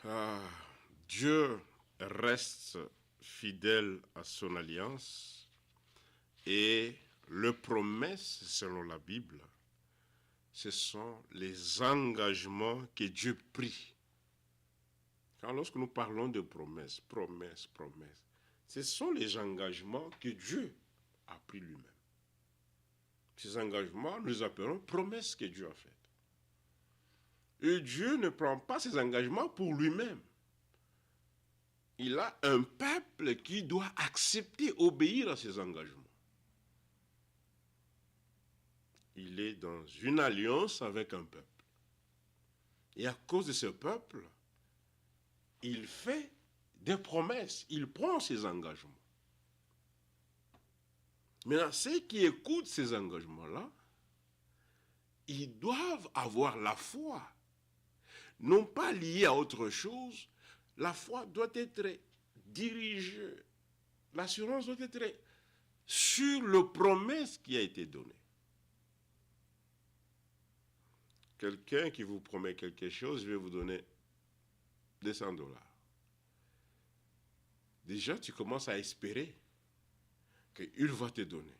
Ah, Dieu reste fidèle à son alliance et les promesses selon la Bible, ce sont les engagements que Dieu prit. Car lorsque nous parlons de promesses, Ce sont les engagements que Dieu a pris lui-même. Ces engagements, nous les appelons promesses que Dieu a faites. Et Dieu ne prend pas ses engagements pour lui-même. Il a un peuple qui doit accepter, obéir à ses engagements. Il est dans une alliance avec un peuple. Et à cause de ce peuple, il fait des promesses, il prend ses engagements. Maintenant, ceux qui écoutent ces engagements-là, ils doivent avoir la foi, non pas liée à autre chose. La foi doit être dirigée, l'assurance doit être sur la promesse qui a été donnée. Quelqu'un qui vous promet quelque chose, je vais vous donner 200 $. Déjà, tu commences à espérer qu'il va te donner.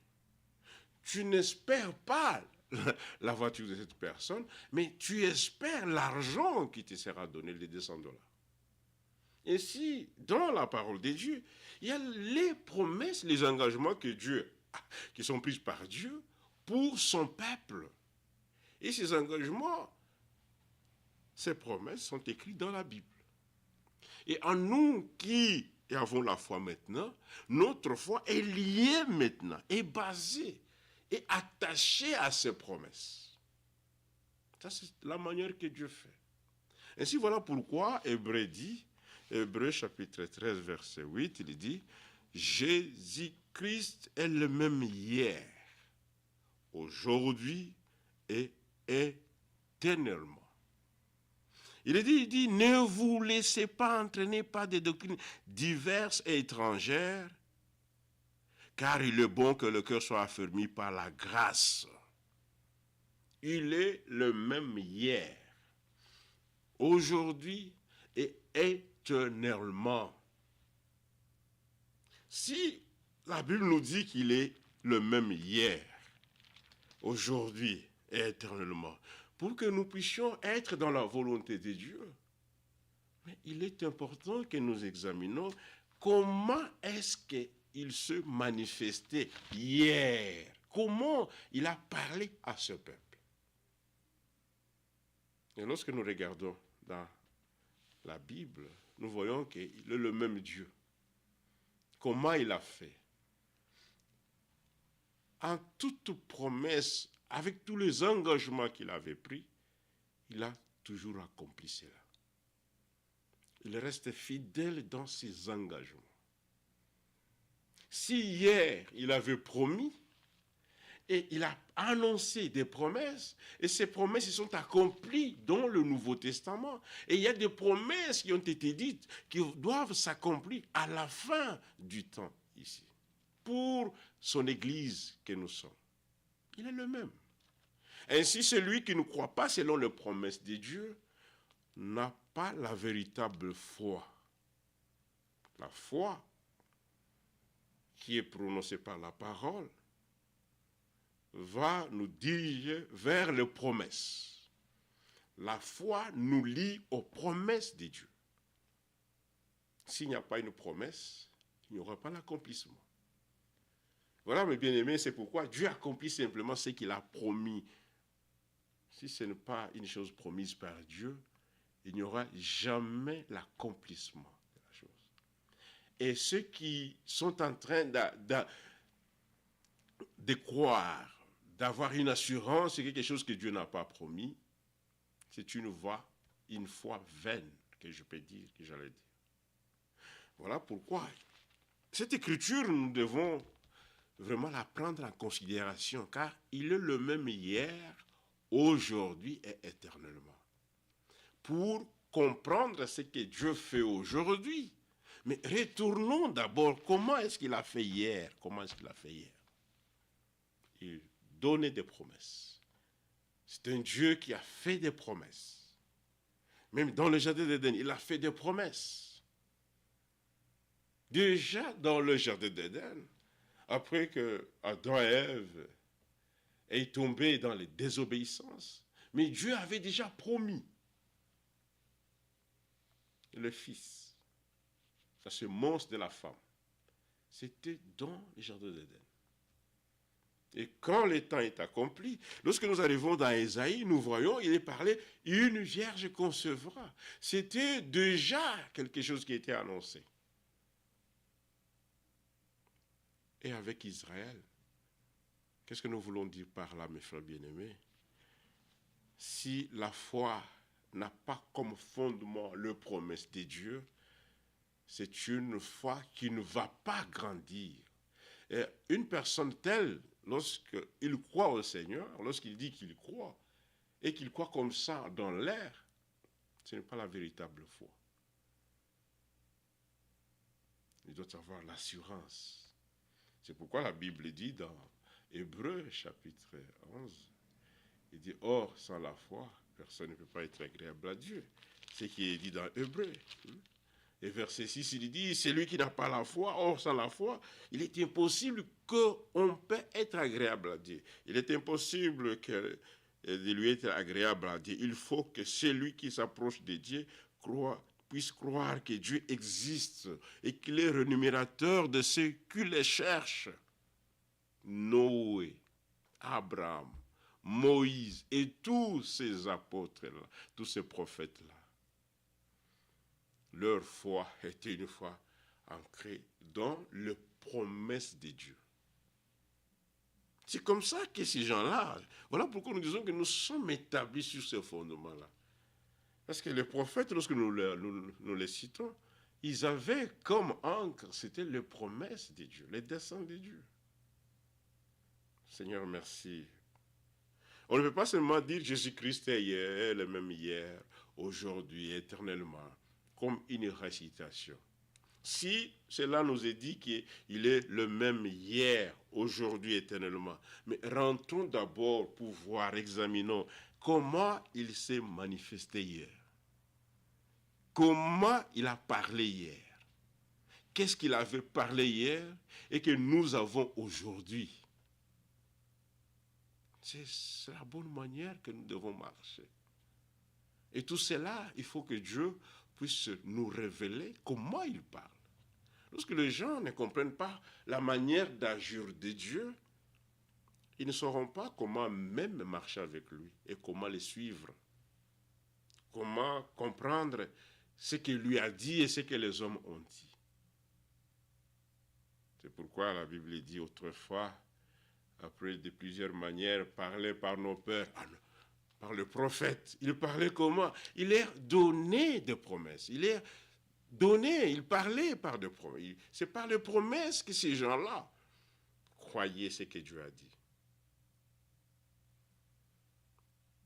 Tu n'espères pas la voiture de cette personne, mais tu espères l'argent qui te sera donné, les 200 $. Et si, dans la parole de Dieu, il y a les promesses, les engagements que Dieu a, qui sont pris par Dieu pour son peuple. Et ces engagements, ces promesses sont écrites dans la Bible. Et en nous qui avons la foi maintenant, notre foi est liée maintenant, est basée, est attachée à ces promesses. Ça, c'est la manière que Dieu fait. Ainsi, voilà pourquoi Hébreu dit, Hébreu chapitre 13, verset 8, il dit, Jésus-Christ est le même hier, aujourd'hui et éternellement. Il dit, ne vous laissez pas entraîner par des doctrines diverses et étrangères, car il est bon que le cœur soit affermi par la grâce. Il est le même hier, aujourd'hui et éternellement. Si la Bible nous dit qu'il est le même hier, aujourd'hui et éternellement, pour que nous puissions être dans la volonté de Dieu, mais il est important que nous examinions comment est-ce qu'il se manifestait hier, comment il a parlé à ce peuple. Et lorsque nous regardons dans la Bible, nous voyons qu'il est le même Dieu. Comment il a fait? En toute promesse, avec tous les engagements qu'il avait pris, il a toujours accompli cela. Il reste fidèle dans ses engagements. Si hier il avait promis, et il a annoncé des promesses, et ces promesses se sont accomplies dans le Nouveau Testament. Et il y a des promesses qui ont été dites, qui doivent s'accomplir à la fin du temps ici, pour son Église que nous sommes. Il est le même. Ainsi, celui qui ne croit pas selon les promesses de Dieu n'a pas la véritable foi. La foi qui est prononcée par la parole va nous diriger vers les promesses. La foi nous lie aux promesses de Dieu. S'il n'y a pas une promesse, il n'y aura pas l'accomplissement. Voilà, mes bien-aimés, c'est pourquoi Dieu accomplit simplement ce qu'il a promis. Si ce n'est pas une chose promise par Dieu, il n'y aura jamais l'accomplissement de la chose. Et ceux qui sont en train de croire, d'avoir une assurance sur quelque chose que Dieu n'a pas promis, c'est une foi vaine, que je peux dire, que j'allais dire. Voilà pourquoi cette écriture, nous devons vraiment la prendre en considération, car il est le même hier, aujourd'hui et éternellement. Pour comprendre ce que Dieu fait aujourd'hui, mais retournons d'abord, comment est-ce qu'il a fait hier? Comment est-ce qu'il a fait hier? Il donnait des promesses. C'est un Dieu qui a fait des promesses. Même dans le jardin d'Éden, il a fait des promesses. Déjà dans le jardin d'Éden, après que Adam et Ève aient tombé dans les désobéissances, mais Dieu avait déjà promis le Fils, ça se monstre de la femme, C'était dans le jardin d'Éden. Et quand le temps est accompli, lorsque nous arrivons dans Ésaïe, nous voyons, il est parlé, une vierge concevra. C'était déjà quelque chose qui était annoncé. Et avec Israël, qu'est-ce que nous voulons dire par là, mes frères bien-aimés? Si la foi n'a pas comme fondement le promesse de Dieu, c'est une foi qui ne va pas grandir. Et une personne telle, lorsqu'il croit au Seigneur, lorsqu'il dit qu'il croit, et qu'il croit comme ça dans l'air, ce n'est pas la véritable foi. Il doit avoir l'assurance. C'est pourquoi la Bible dit dans Hébreux chapitre 11, il dit, or, sans la foi, personne ne peut pas être agréable à Dieu. C'est ce qui est dit dans Hébreux. Et verset 6, il dit, c'est lui qui n'a pas la foi. Or, sans la foi, il est impossible qu'on puisse être agréable à Dieu. Il est impossible de lui être agréable à Dieu. Il faut que celui qui s'approche de Dieu puisse croire que Dieu existe et qu'il est rémunérateur de ceux qui les cherchent. Noé, Abraham, Moïse et tous ces apôtres-là, tous ces prophètes-là, leur foi était une foi ancrée dans les promesses de Dieu. C'est comme ça que ces gens-là, voilà pourquoi nous disons que nous sommes établis sur ce fondement-là. Parce que les prophètes, lorsque nous les citons, ils avaient comme encre, c'était les promesses de Dieu, les desseins de Dieu. Seigneur, merci. On ne peut pas seulement dire Jésus-Christ est le même hier, aujourd'hui, éternellement, comme une récitation. Si cela nous est dit qu'il est le même hier, aujourd'hui, éternellement, mais rentrons d'abord pour voir, examinons comment il s'est manifesté hier. Comment il a parlé hier. Qu'est-ce qu'il avait parlé hier et que nous avons aujourd'hui. C'est la bonne manière que nous devons marcher. Et tout cela, il faut que Dieu puisse nous révéler comment il parle. Lorsque les gens ne comprennent pas la manière d'agir de Dieu, ils ne sauront pas comment même marcher avec lui et comment le suivre. Comment comprendre ce qu'il lui a dit et ce que les hommes ont dit. C'est pourquoi la Bible dit autrefois, après de plusieurs manières, parlé par nos pères, par le prophète. Il parlait comment? Il leur donnait des promesses. Il parlait par des promesses. C'est par les promesses que ces gens-là croyaient ce que Dieu a dit.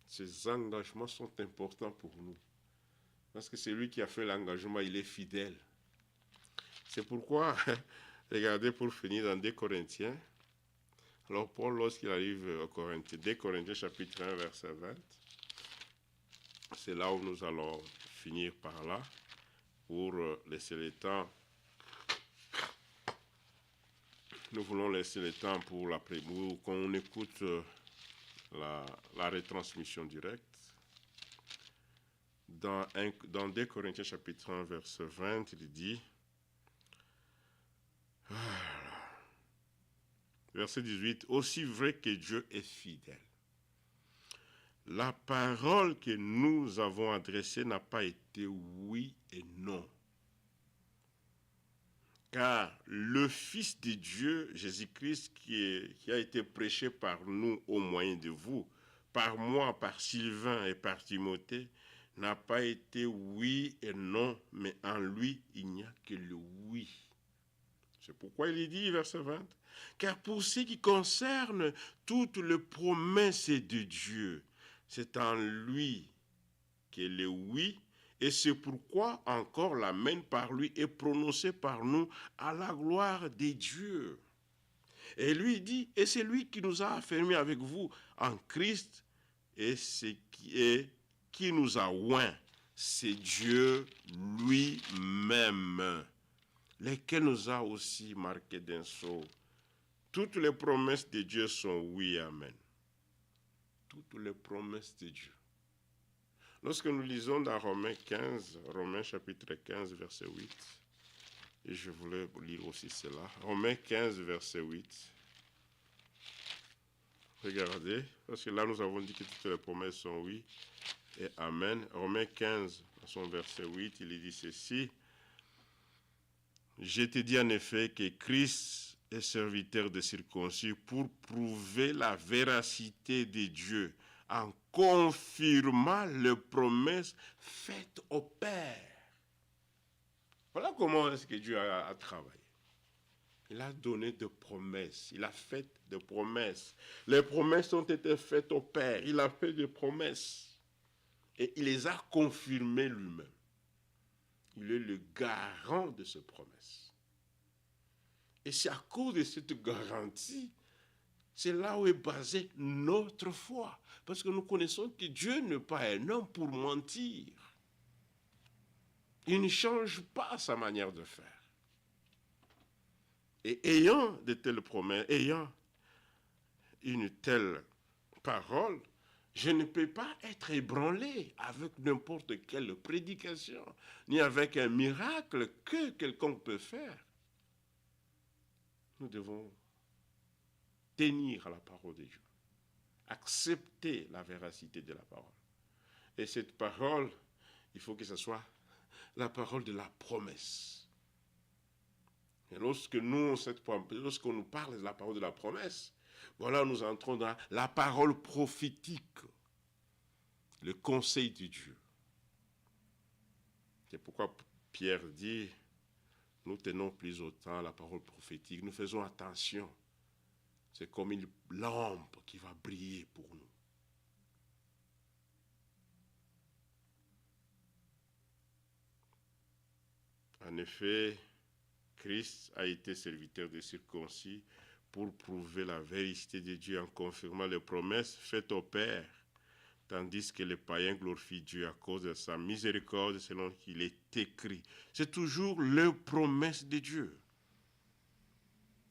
Ces engagements sont importants pour nous. Parce que celui qui a fait l'engagement, il est fidèle. C'est pourquoi, regardez pour finir dans 2 Corinthiens. Alors Paul, lorsqu'il arrive au Corinthiens, 2 Corinthiens chapitre 1, verset 20, c'est là où nous allons finir par là, pour laisser le temps. Nous voulons laisser le temps pour qu'on écoute la retransmission directe. Dans 2 Corinthiens chapitre 1, verset 20, il dit, verset 18, « Aussi vrai que Dieu est fidèle, la parole que nous avons adressée n'a pas été oui et non. Car le Fils de Dieu, Jésus-Christ, qui a été prêché par nous au moyen de vous, par moi, par Sylvain et par Timothée, n'a pas été oui et non, mais en lui, il n'y a que le oui. » C'est pourquoi il est dit, verset 20, « Car pour ce qui concerne toutes les promesses de Dieu, c'est en lui que le oui, et c'est pourquoi encore l'amen par lui est prononcé par nous à la gloire de Dieu. » Et lui dit, et c'est lui qui nous a affermis avec vous en Christ, et c'est qui nous a oints, c'est Dieu lui-même, lesquels nous a aussi marqués d'un sceau. Toutes les promesses de Dieu sont oui, amen. Toutes les promesses de Dieu. Lorsque nous lisons dans Romains chapitre 15, verset 8, Et je voulais lire aussi cela. Romains 15, verset 8. Regardez, parce que là nous avons dit que toutes les promesses sont oui et amen. Romains 15, son verset 8, il dit ceci. Je te dis en effet que Christ est serviteur des circoncis pour prouver la véracité de Dieu en confirmant les promesses faites au Père. Voilà comment est-ce que Dieu a travaillé. Il a donné des promesses, il a fait des promesses. Les promesses ont été faites au Père, il a fait des promesses et il les a confirmées lui-même. Il est le garant de ces promesses. Et c'est à cause de cette garantie, c'est là où est basée notre foi. Parce que nous connaissons que Dieu n'est pas un homme pour mentir. Il ne change pas sa manière de faire. Et ayant de telles promesses, ayant une telle parole, je ne peux pas être ébranlé avec n'importe quelle prédication, ni avec un miracle que quelqu'un peut faire. Nous devons tenir à la parole de Dieu, accepter la véracité de la parole. Et cette parole, il faut que ce soit la parole de la promesse. Et lorsqu'on nous parle de la parole de la promesse, voilà, nous entrons dans la parole prophétique, le conseil de Dieu. C'est pourquoi Pierre dit, nous tenons plus autant à la parole prophétique, nous faisons attention. C'est comme une lampe qui va briller pour nous. En effet, Christ a été serviteur des circoncis pour prouver la vérité de Dieu en confirmant les promesses faites au Père, tandis que les païens glorifient Dieu à cause de sa miséricorde selon qu'il est écrit. C'est toujours les promesses de Dieu.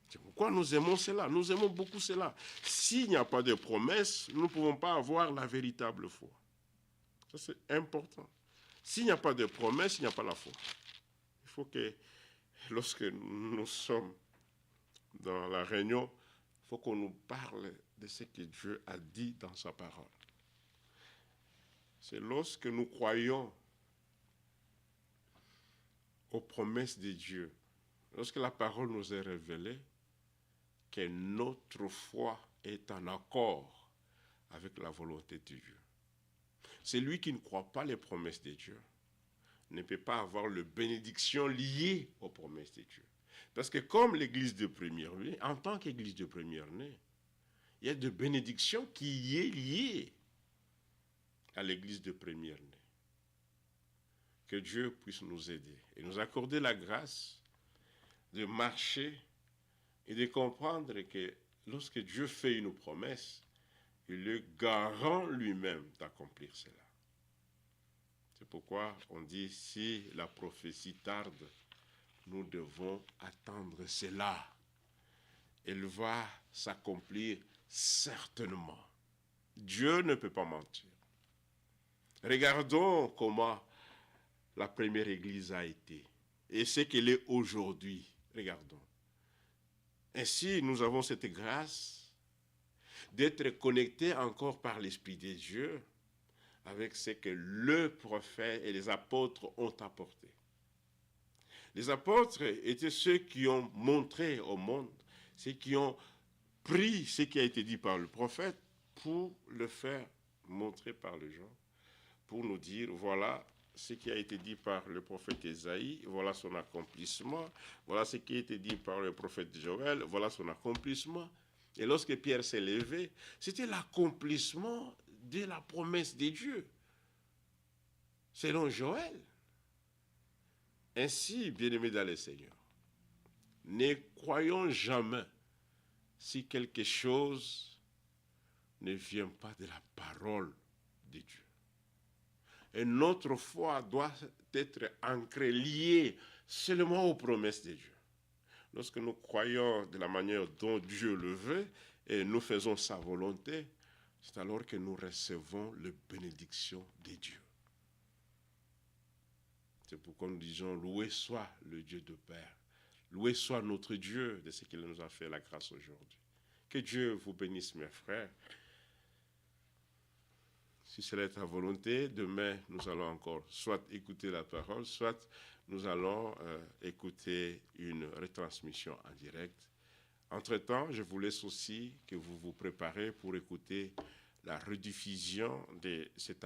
C'est pourquoi nous aimons cela, nous aimons beaucoup cela. S'il n'y a pas de promesses, nous ne pouvons pas avoir la véritable foi. Ça, c'est important. S'il n'y a pas de promesses, il n'y a pas la foi. Il faut que, lorsque nous sommes dans la réunion, il faut qu'on nous parle de ce que Dieu a dit dans sa parole. C'est lorsque nous croyons aux promesses de Dieu, lorsque la parole nous est révélée, que notre foi est en accord avec la volonté de Dieu. Celui qui ne croit pas les promesses de Dieu ne peut pas avoir la bénédiction liée aux promesses de Dieu. Parce que comme l'église de première-née, en tant qu'église de première-née, il y a de bénédictions qui y est liées à l'église de première-née. Que Dieu puisse nous aider et nous accorder la grâce de marcher et de comprendre que lorsque Dieu fait une promesse, il est garant lui-même d'accomplir cela. C'est pourquoi on dit, si la prophétie tarde, nous devons attendre cela. Elle va s'accomplir certainement. Dieu ne peut pas mentir. Regardons comment la première église a été et ce qu'elle est aujourd'hui. Regardons. Ainsi, nous avons cette grâce d'être connectés encore par l'Esprit de Dieu avec ce que le prophète et les apôtres ont apporté. Les apôtres étaient ceux qui ont montré au monde, ceux qui ont pris ce qui a été dit par le prophète pour le faire montrer par les gens, pour nous dire, voilà ce qui a été dit par le prophète Ésaïe, voilà son accomplissement, voilà ce qui a été dit par le prophète Joël, voilà son accomplissement. Et lorsque Pierre s'est levé, c'était l'accomplissement de la promesse de Dieu, selon Joël. Ainsi, bien-aimés dans le Seigneur, ne croyons jamais si quelque chose ne vient pas de la parole de Dieu. Et notre foi doit être ancrée, liée seulement aux promesses de Dieu. Lorsque nous croyons de la manière dont Dieu le veut et nous faisons sa volonté, c'est alors que nous recevons les bénédictions de Dieu. C'est pourquoi nous disons, loué soit le Dieu de Père, Loué soit notre Dieu de ce qu'il nous a fait la grâce aujourd'hui. Que Dieu vous bénisse, mes frères. Si c'est ta volonté, demain, nous allons encore soit écouter la parole, soit nous allons écouter une retransmission en direct. Entre-temps, je vous laisse aussi que vous vous préparez pour écouter la rediffusion de cet